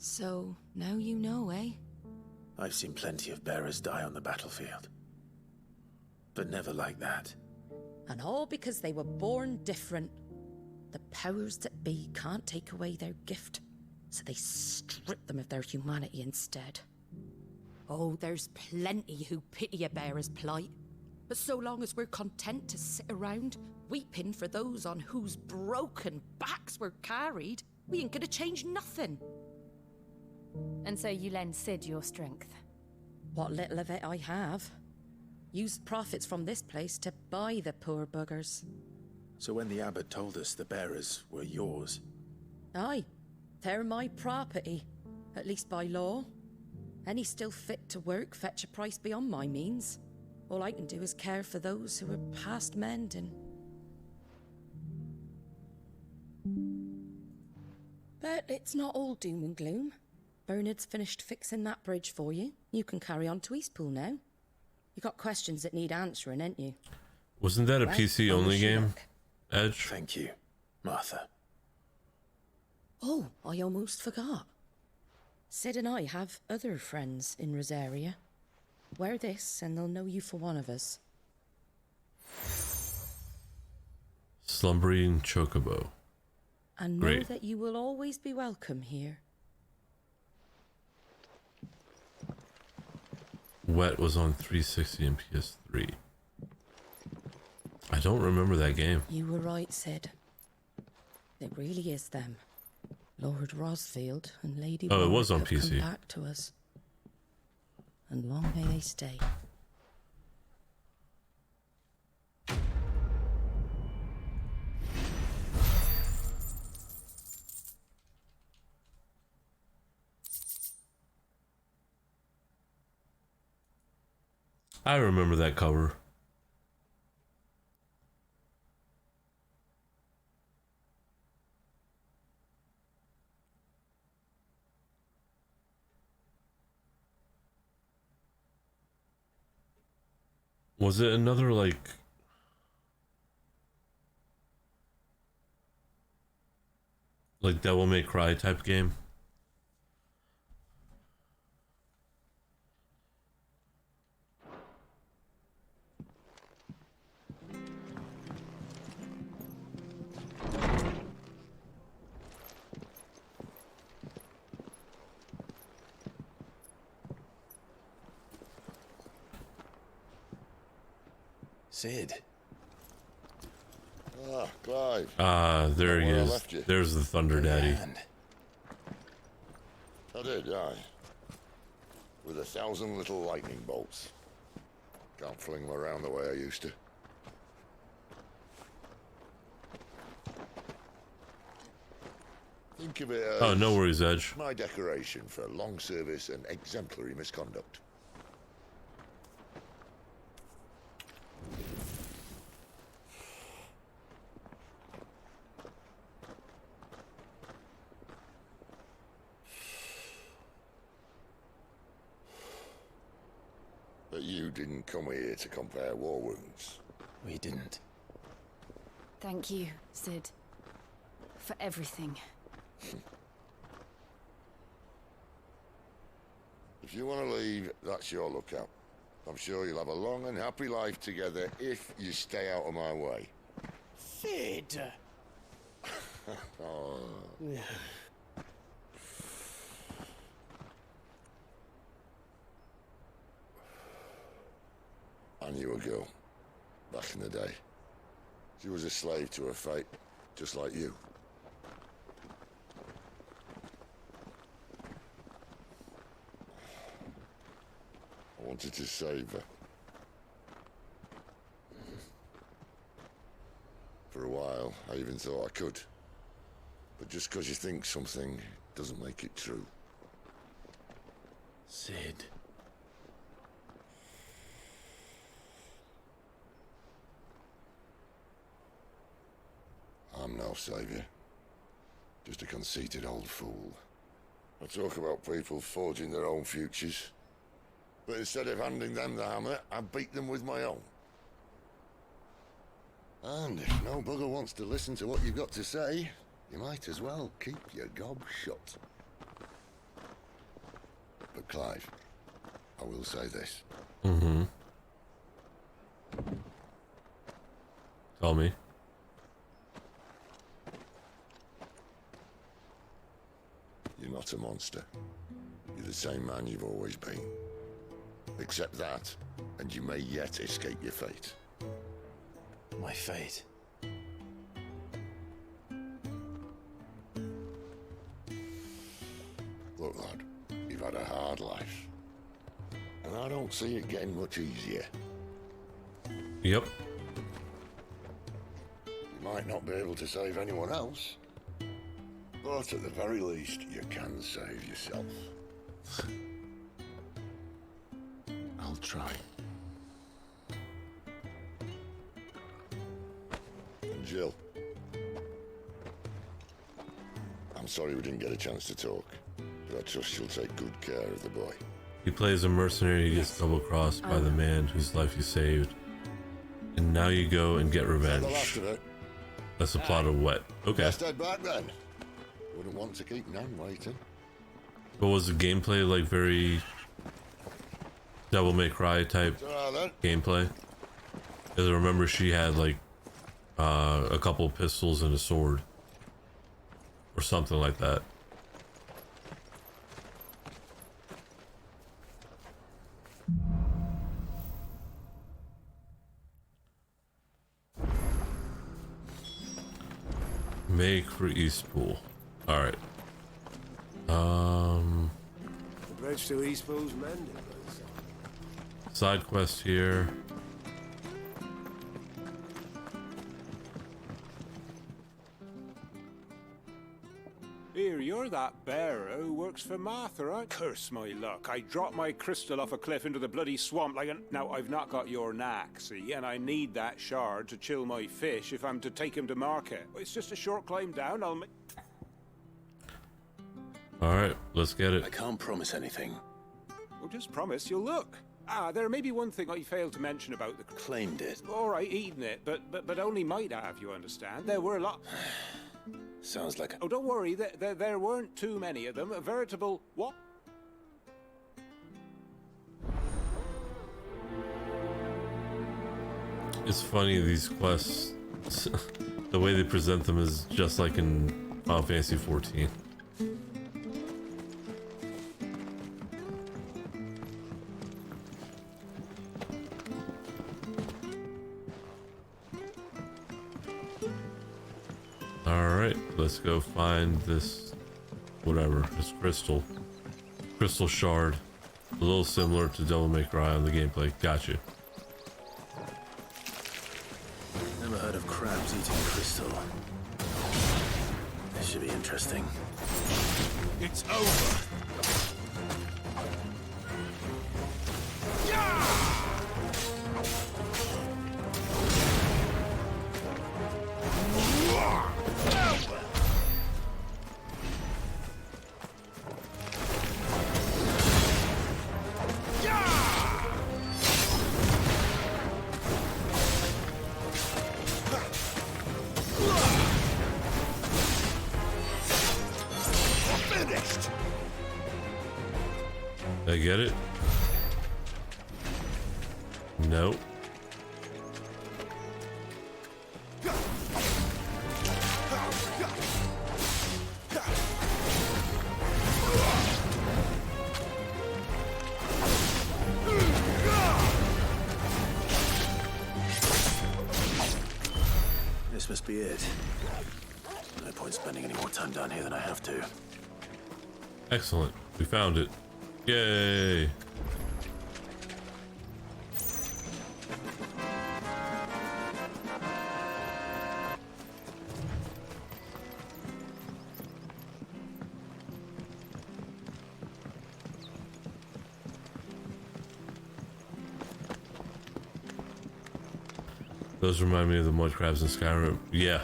S6: So, now you know, eh?
S3: I've seen plenty of bearers die on the battlefield. But never like that.
S6: And all because they were born different. The powers that be can't take away their gift, so they strip them of their humanity instead. Oh, there's plenty who pity a bearer's plight. But so long as we're content to sit around, weeping for those on whose broken backs we're carried, we ain't gonna change nothing.
S2: And so you lend Sid your strength?
S6: What little of it I have. Used profits from this place to buy the poor buggers.
S3: So when the abbot told us the bearers were yours...
S6: Aye, they're my property, at least by law. Any still fit to work fetch a price beyond my means. All I can do is care for those who are past mending. But it's not all doom and gloom. Bernard's finished fixing that bridge for you. You can carry on to Eastpool now. You got questions that need answering, ain't you?
S1: Wasn't that a PC-only game, Edge?
S3: Thank you, Martha.
S6: Oh, I almost forgot. Sid and I have other friends in Rosaria. Wear this and they'll know you for one of us.
S1: Slumbering Chocobo.
S6: And know that you will always be welcome here.
S1: Wet was on 360 and PS3. I don't remember that game.
S6: You were right, Sid. It really is them. Lord Rosfield and Lady
S1: Oh, it was on
S6: Warwick have
S1: PC.
S6: come back to us. And long may they stay.
S1: I remember that cover. Was it another like Devil May Cry type game?
S3: Sid.
S15: Ah, Clive.
S1: There he
S15: Where I
S1: is.
S15: left you.
S1: There's the Thunder Daddy.
S15: I did, aye. With 1,000 little lightning bolts. Can't fling them around the way I used to. Think of it as
S1: Oh, no worries, Edge.
S15: my decoration for long service and exemplary misconduct. But you didn't come here to compare war wounds.
S3: We didn't.
S2: Thank you, Sid. For everything.
S15: If you want to leave, that's your lookout. I'm sure you'll have a long and happy life together if you stay out of my way.
S4: Sid!
S15: Oh. I knew a girl, back in the day. She was a slave to her fate, just like you. I wanted to save her. For a while, I even thought I could. But just because you think something doesn't make it true.
S3: Sid.
S15: I'm no savior. Just a conceited old fool. I talk about people forging their own futures. But instead of handing them the hammer, I beat them with my own. And if no bugger wants to listen to what you've got to say, you might as well keep your gob shut. But Clive, I will say this.
S1: Mm-hmm. Tell me.
S15: You're not a monster. You're the same man you've always been. Accept that, and you may yet escape your fate.
S3: My fate?
S15: Look, lad, you've had a hard life. And I don't see it getting much easier.
S1: Yep.
S15: You might not be able to save anyone else, but at the very least, you can save yourself. I'll try. And Jill, I'm sorry we didn't get a chance to talk, but I trust she'll take good care of the boy.
S1: He plays a mercenary who gets double-crossed by the man whose life he saved. And now you go and get revenge.
S15: The last of it.
S1: That's the plot of what? Okay.
S15: Let's head back then. Wouldn't want to keep Nan waiting.
S1: But was the gameplay like very Devil May Cry type gameplay? Because I remember she had like a couple pistols and a sword. Or something like that. Make for Eastpool. Alright.
S4: The bridge to Eastpool's mended.
S1: Side quest here.
S4: Here, you're that bearer who works for Martha, aren't you? Curse my luck. I dropped my crystal off a cliff into the bloody swamp like an... Now, I've not got your knack, see? And I need that shard to chill my fish if I'm to take him to market. It's just a short climb down, I'll make...
S1: Alright, let's get it.
S3: I can't promise anything.
S4: Well, just promise you'll look. There may be one thing I failed to mention about the...
S3: Claimed it.
S4: All right, eating it, but only might have, you understand? There were a lot...
S3: Sounds like a...
S4: Oh, don't worry, there weren't too many of them. A veritable... what?
S1: It's funny, these quests, the way they present them is just like in Final Fantasy 14. Alright, let's go find this, whatever, this crystal shard. A little similar to Devil May Cry on the gameplay. Gotcha.
S3: Never heard of crabs eating crystal. This should be interesting.
S4: It's over.
S1: Did I get it? Nope.
S3: This must be it. No point spending any more time down here than I have to.
S1: Excellent. We found it. Yay! Those remind me of the mud crabs in Skyrim. Yeah.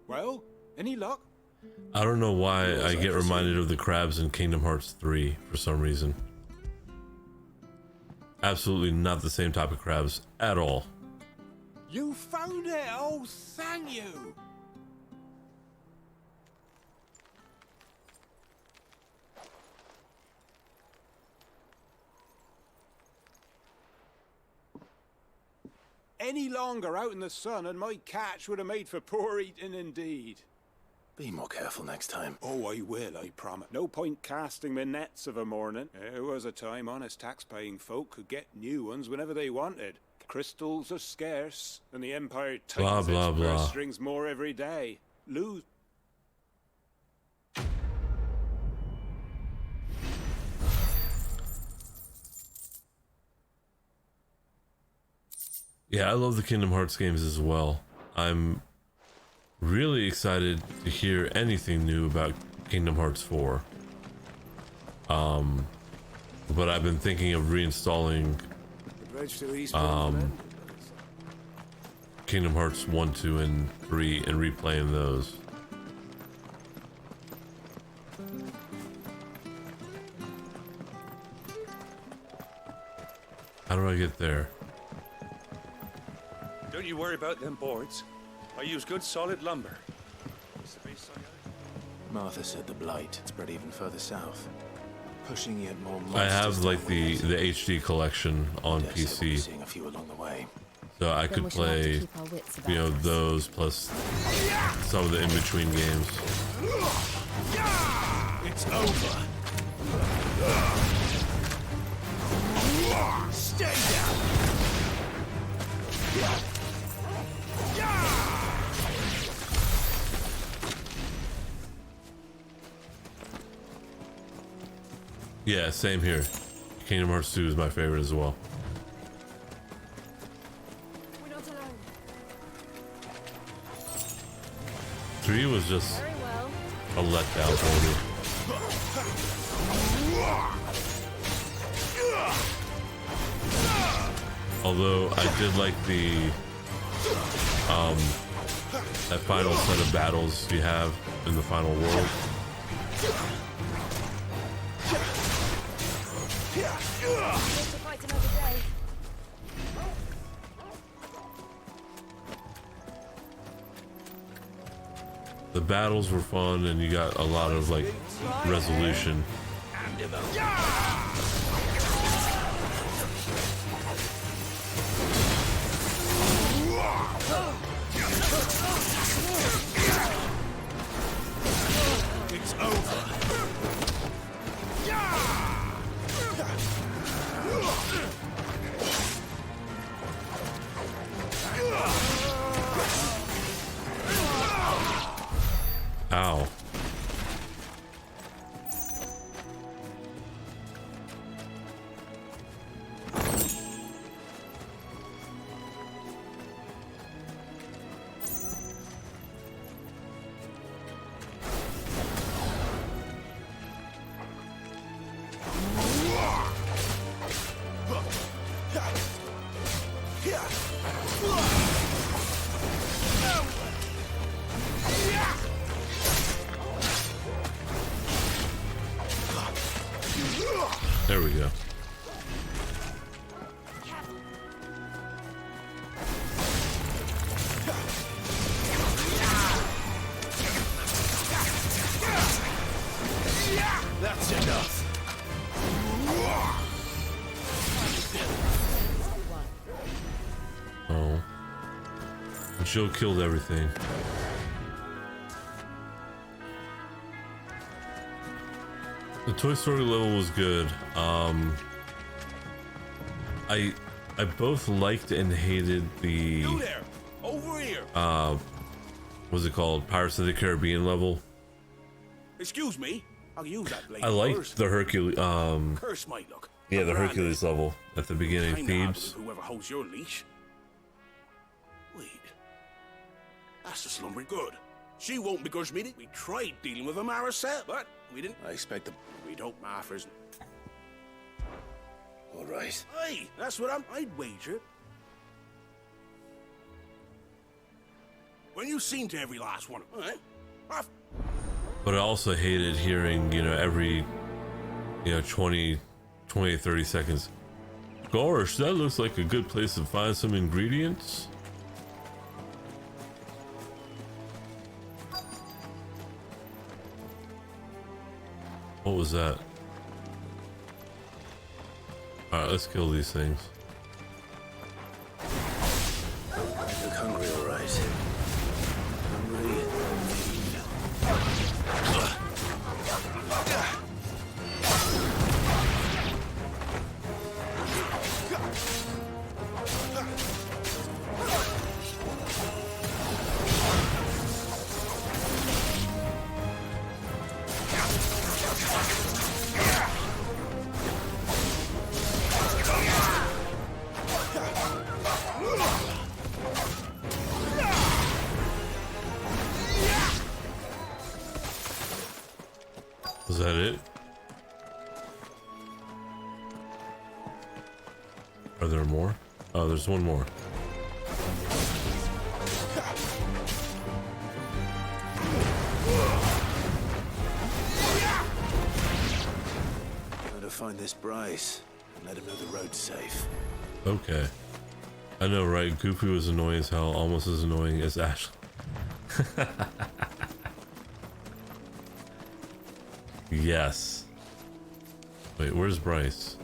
S4: Well, any luck?
S1: I don't know why I get reminded of the crabs in Kingdom Hearts 3 for some reason. absolutely not the same type of crabs at all.
S5: You found it! Oh, thank you! Any longer out in the sun and my catch would have made for poor eating indeed.
S3: Be more careful next time.
S5: Oh, I will, I promise. No point casting my nets of a morning. There was a time honest tax-paying folk could get new ones whenever they wanted. Crystals are scarce, and the Empire tightens its purse strings more every day. Lose...
S1: Yeah, I love the Kingdom Hearts games as well. I'm really excited to hear anything new about Kingdom Hearts 4. But I've been thinking of reinstalling Kingdom Hearts 1, 2, and 3 and replaying those. How do I get there?
S9: Don't you worry about them boards. I use good solid lumber.
S3: Martha said the blight spread even further south, pushing yet more.
S1: I have like the HD collection on PC,
S3: seeing a few along the way.
S1: so I could play, you know, those plus some of the in-between games.
S5: It's over. Stay down.
S1: Yeah, same here. Kingdom Hearts 2 is my favorite as well.
S2: We're not alone.
S1: 3 was just a letdown for me. Although I did like the that final set of battles you have in the final world. The battles were fun and you got a lot of like resolution.
S5: It's over.
S1: Ow. There we go.
S5: That's enough.
S1: Oh. And Jill killed everything. The Toy Story level was good. I both liked and hated the
S5: You there, over here.
S1: what's it called? Pirates of the Caribbean level.
S5: Excuse me. I'll use that blade.
S1: I liked the Hercules
S5: Curse my luck.
S1: yeah, the Hercules level at the beginning,
S5: I'm
S1: Thebes.
S5: whoever holds your leash. Wait. That's the slumbering good. She won't begrudge me. We tried dealing with a Maricel, but we didn't.
S3: I expect the...
S5: We don't, Marthas.
S3: All right.
S5: Hey, that's what I'd wager. When you seen to every last one, all right?
S1: But I also hated hearing, you know, every, you know, 20, 30 seconds. Gosh, that looks like a good place to find some ingredients. What was that? Alright, let's kill these things.
S3: I look hungry, all right. Hungry.
S1: Was that it? Are there more? Oh, there's one more.
S3: Gotta find this Bryce and let him know the road's safe.
S1: Okay. I know, right? Goofy was annoying as hell, almost as annoying as Ashley. Yes. Wait, where's Bryce?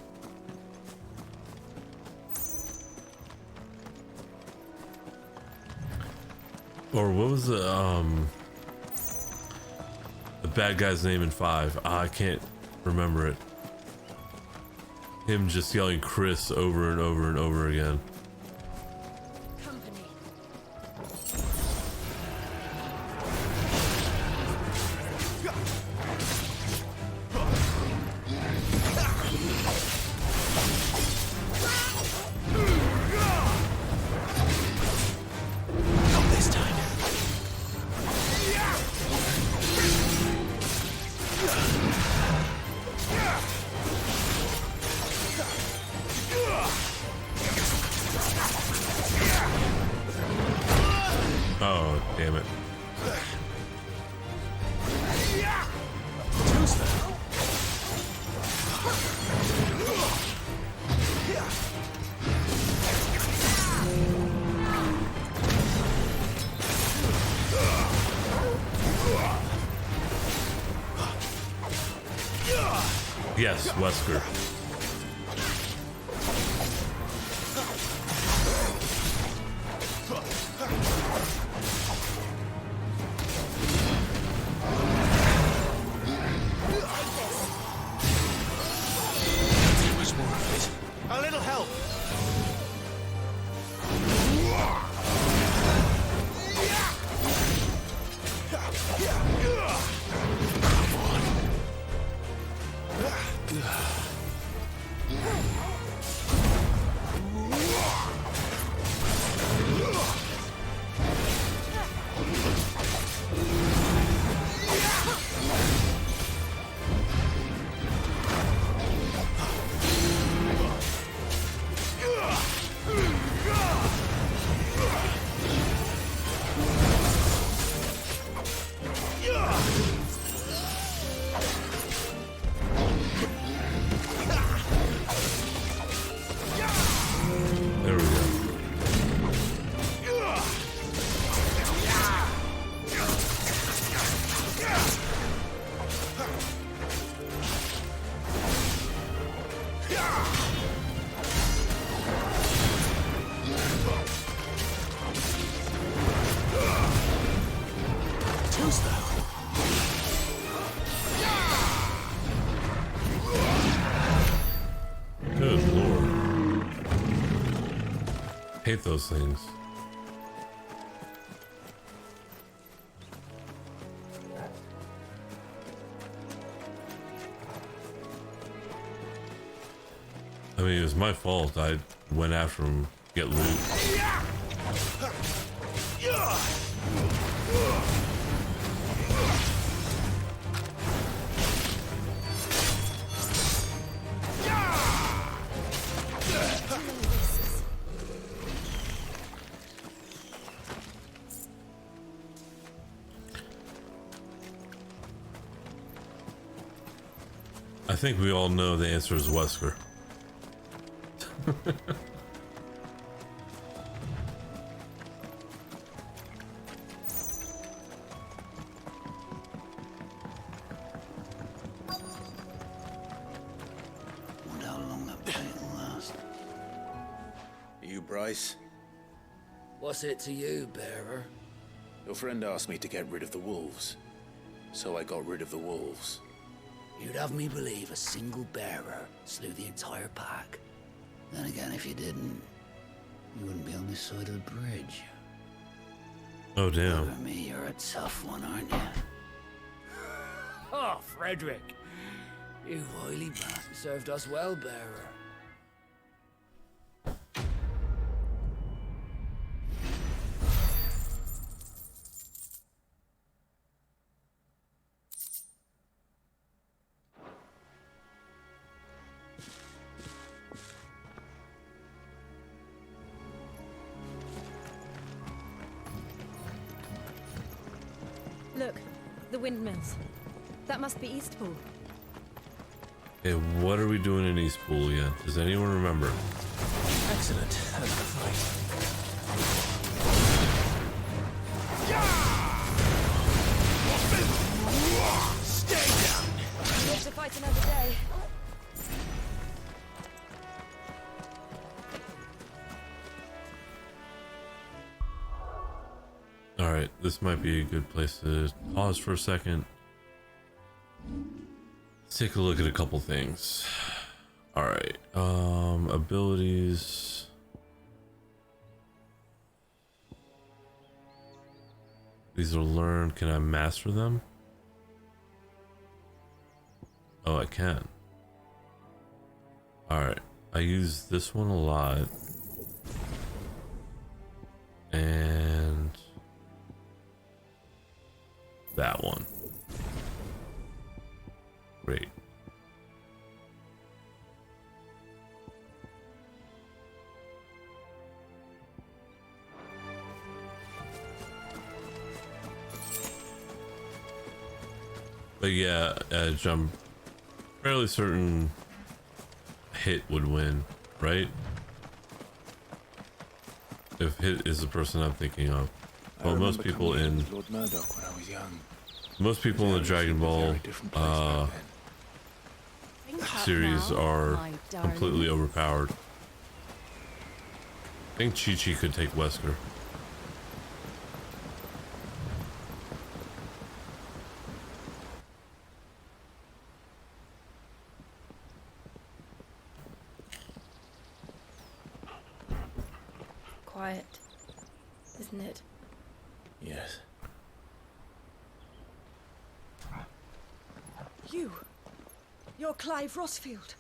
S1: Or what was the bad guy's name in 5? I can't remember it. Him just yelling Chris over and over and over again. Oh, damn it. Yes, Wesker.
S7: A little help.
S1: There we go. Good lord. Hate those things. I mean, it was my fault. I went after him, get loot. I think we all know the answer is Wesker.
S4: Wonder how long that paint will last.
S3: You, Bryce?
S4: What's it to you, bearer?
S3: Your friend asked me to get rid of the wolves. So I got rid of the wolves.
S4: You'd have me believe a single bearer slew the entire pack. Then again, if you didn't, you wouldn't be on this side of the bridge.
S1: Oh, damn.
S4: Over me, you're a tough one, aren't you? Oh, Frederick. You wily bastard served us well, bearer.
S2: Look, the windmills. That must be Eastpool.
S1: Okay, what are we doing in Eastpool again? Does anyone remember?
S3: Excellent. That's the fight.
S2: Stay down! We have to fight another day.
S1: Alright, this might be a good place to pause for a second. Let's take a look at a couple things. Alright, abilities. These are learned. Can I master them? Oh, I can. Alright, I use this one a lot. And that one. Great. But yeah, Edge, I'm fairly certain Hit would win, right? If Hit is the person I'm thinking of. Well, most people in
S3: Lord Murdoch when I was young.
S1: most people in the Dragon Ball series are completely overpowered. I think Chi-Chi could take Wesker.
S11: Quiet, isn't it?
S3: Yes.
S6: You're Clive Rossfield.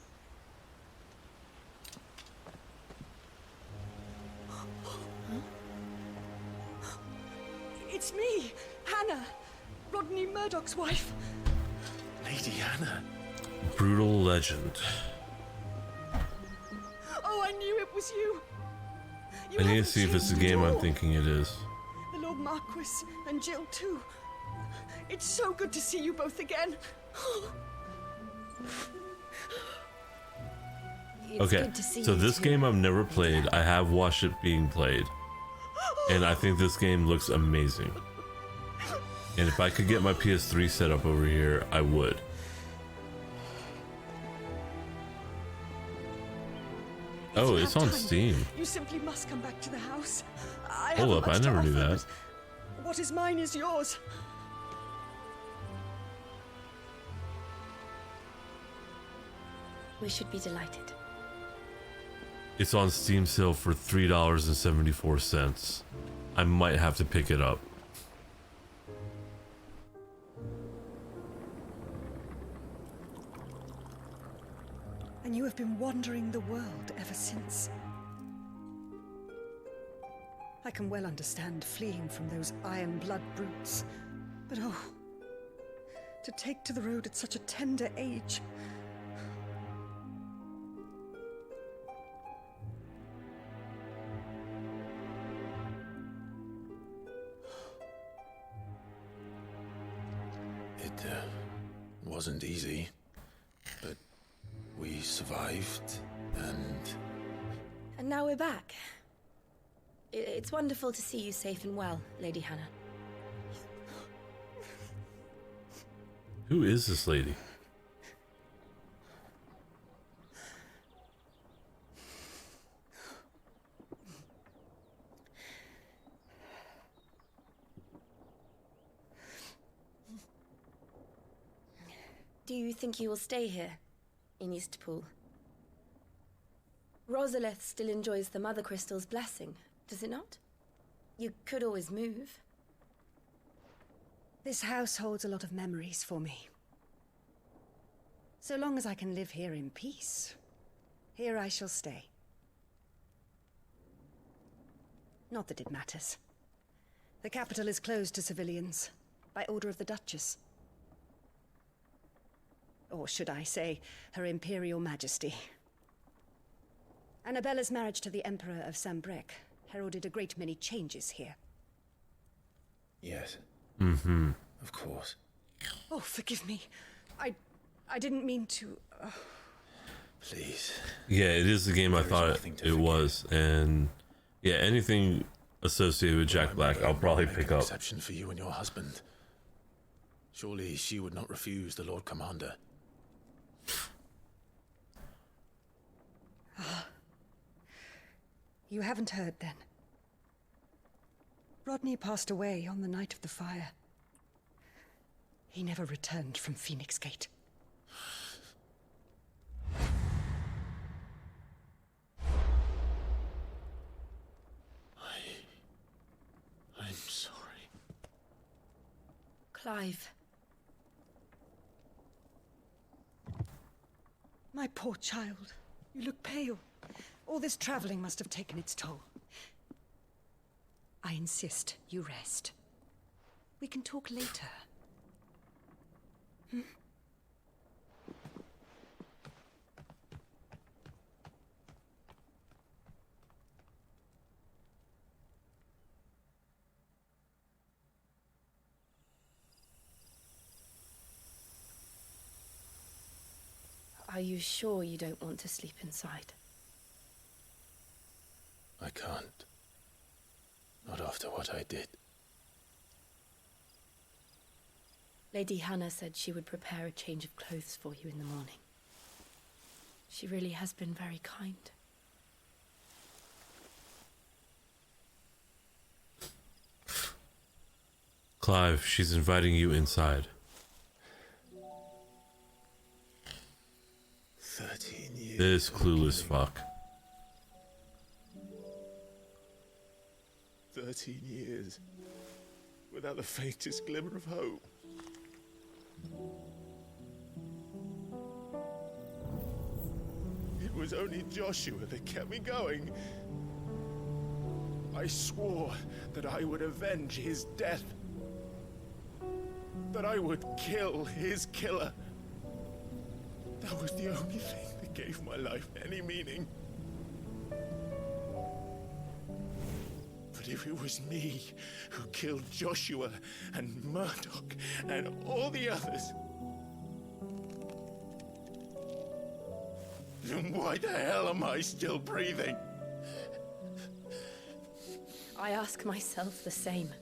S6: It's me, Hannah, Rodney Murdoch's wife.
S3: Lady Hannah.
S1: Brutal legend.
S6: Oh, I knew it was you.
S1: I need to see if it's the game I'm thinking it is.
S6: The Lord Marquis and Jill too. It's so good to see you both again.
S1: Okay, so this game I've never played. I have watched it being played. And I think this game looks amazing. And if I could get my PS3 set up over here, I would. Oh, it's on Steam.
S6: You simply must come back to the house.
S1: Hold up, I never knew that.
S6: What is mine is yours.
S11: We should be delighted.
S1: It's on Steam sale for $3.74. I might have to pick it up.
S6: And you have been wandering the world ever since. I can well understand fleeing from those iron blood brutes. But oh, to take to the road at such a tender age.
S3: It wasn't easy, but we survived, and
S11: And now we're back. It's wonderful to see you safe and well, Lady Hannah.
S1: Who is this lady?
S11: Do you think you will stay here, in Eastpool? Rosalith still enjoys the Mother Crystal's blessing, does it not? You could always move.
S16: This house holds a lot of memories for me. So long as I can live here in peace, here I shall stay. Not that it matters. The capital is closed to civilians, by order of the Duchess. Or should I say, Her Imperial Majesty. Annabella's marriage to the Emperor of Sambrec heralded a great many changes here.
S3: Yes.
S1: Mm-hmm.
S3: Of course.
S16: Oh, forgive me. I didn't mean to...
S3: Please.
S1: Yeah, it is the game I thought it was, and yeah, anything associated with Jack Black, I'll probably pick up.
S3: Exception for you and your husband. Surely she would not refuse the Lord Commander.
S16: You haven't heard, then. Rodney passed away on the night of the fire. He never returned from Phoenix Gate.
S3: I'm sorry.
S11: Clive.
S16: My poor child. You look pale. All this traveling must have taken its toll. I insist you rest. We can talk later. Hmm?
S11: Are you sure you don't want to sleep inside?
S3: I can't. Not after what I did.
S11: Lady Hannah said she would prepare a change of clothes for you in the morning. She really has been very kind.
S1: Clive, she's inviting you inside.
S3: 13 years.
S1: This clueless fuck.
S3: 13 years. Without the faintest glimmer of hope. It was only Joshua that kept me going. I swore that I would avenge his death. That I would kill his killer. That was the only thing that gave my life any meaning. But if it was me who killed Joshua and Murdoch and all the others, then why the hell am I still breathing?
S11: I ask myself the same.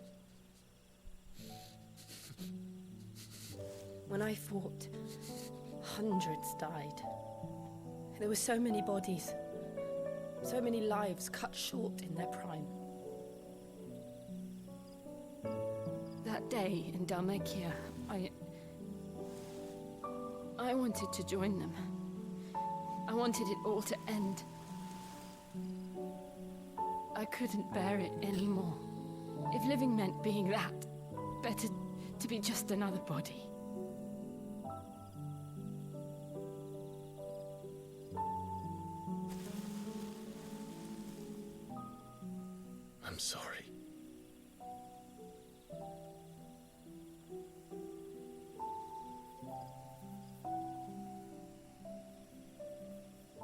S11: When I fought, hundreds died. There were so many bodies, so many lives cut short in their prime. That day in Dalmekia, I wanted to join them. I wanted it all to end. I couldn't bear it anymore. If living meant being that, better to be just another body.
S3: I'm sorry.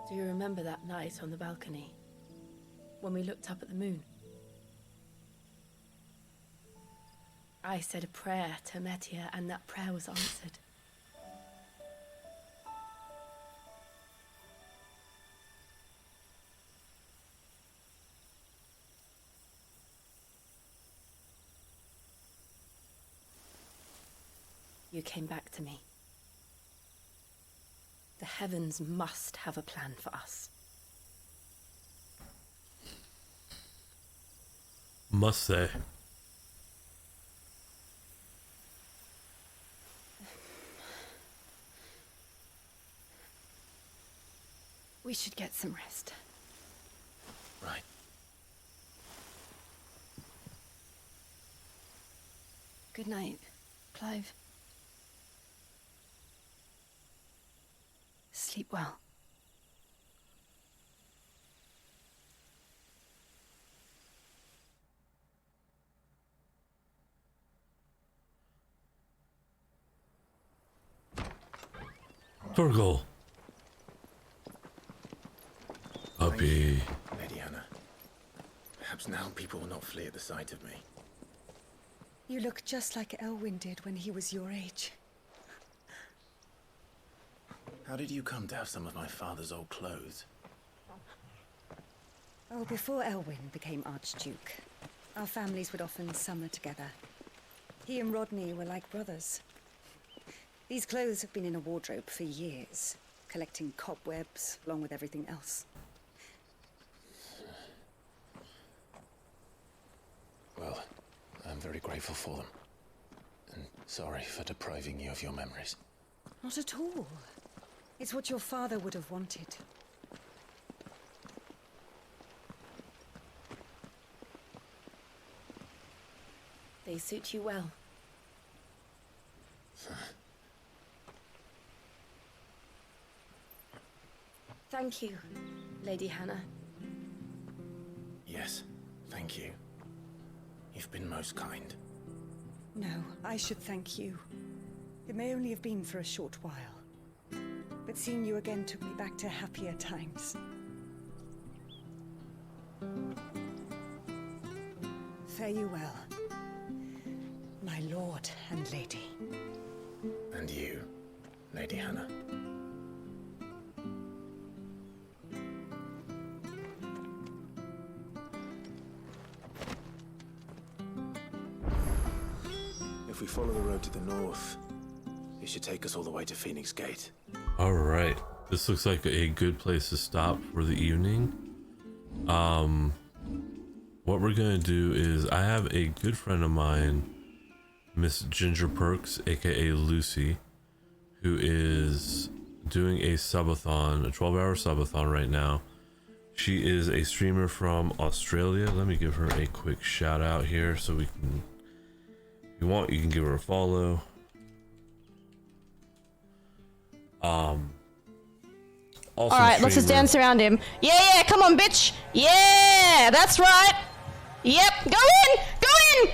S11: Do you remember that night on the balcony? When we looked up at the moon? I said a prayer to Metia, and that prayer was answered. you came back to me. The heavens must have a plan for us.
S1: Must they?
S11: We should get some rest.
S17: Right.
S11: Good night, Clive. Sleep well.
S1: Torgal. Puppy.
S17: Lady Hannah. Perhaps now people will not flee at the sight of me.
S16: You look just like Elwyn did when he was your age.
S17: How did you come to have some of my father's old clothes?
S16: Oh, before Elwyn became Archduke, our families would often summer together. He and Rodney were like brothers. These clothes have been in a wardrobe for years, collecting cobwebs along with everything else.
S17: Well, I'm very grateful for them. And sorry for depriving you of your memories.
S16: Not at all. It's what your father would have wanted.
S11: They suit you well. Thank you, Lady Hannah.
S17: Yes, thank you. You've been most kind.
S16: No, I should thank you. It may only have been for a short while, but seeing you again took me back to happier times. Fare you well, my lord and lady.
S17: And you, Lady Hannah. If we follow the road to the north, it should take us all the way to Phoenix Gate.
S1: All right, this looks like a good place to stop for the evening. What we're gonna do is, I have a good friend of mine, Miss Ginger Perks, aka Lucy, who is doing a subathon, a 12-hour subathon right now. She is a streamer from Australia. Let me give her a quick shout out here so we can, if you want, you can give her a follow. Also
S18: Alright, let's just dance around him. Yeah, come on, bitch. Yeah, that's right. Yep, go in! Go in!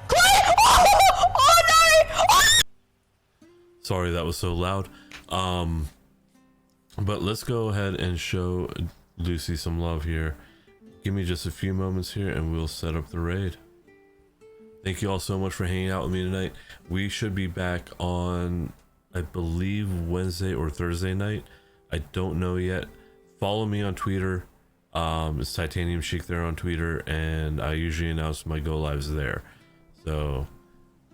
S18: Quiet! Oh no! Oh!
S1: Sorry that was so loud. But let's go ahead and show Lucy some love here. Give me just a few moments here and we'll set up the raid. Thank you all so much for hanging out with me tonight. We should be back on, I believe, Wednesday or Thursday night. I don't know yet. Follow me on Twitter. It's Titanium Chic there on Twitter, and I usually announce my go lives there. So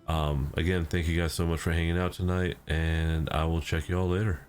S1: again, thank you guys so much for hanging out tonight, and I will check you all later.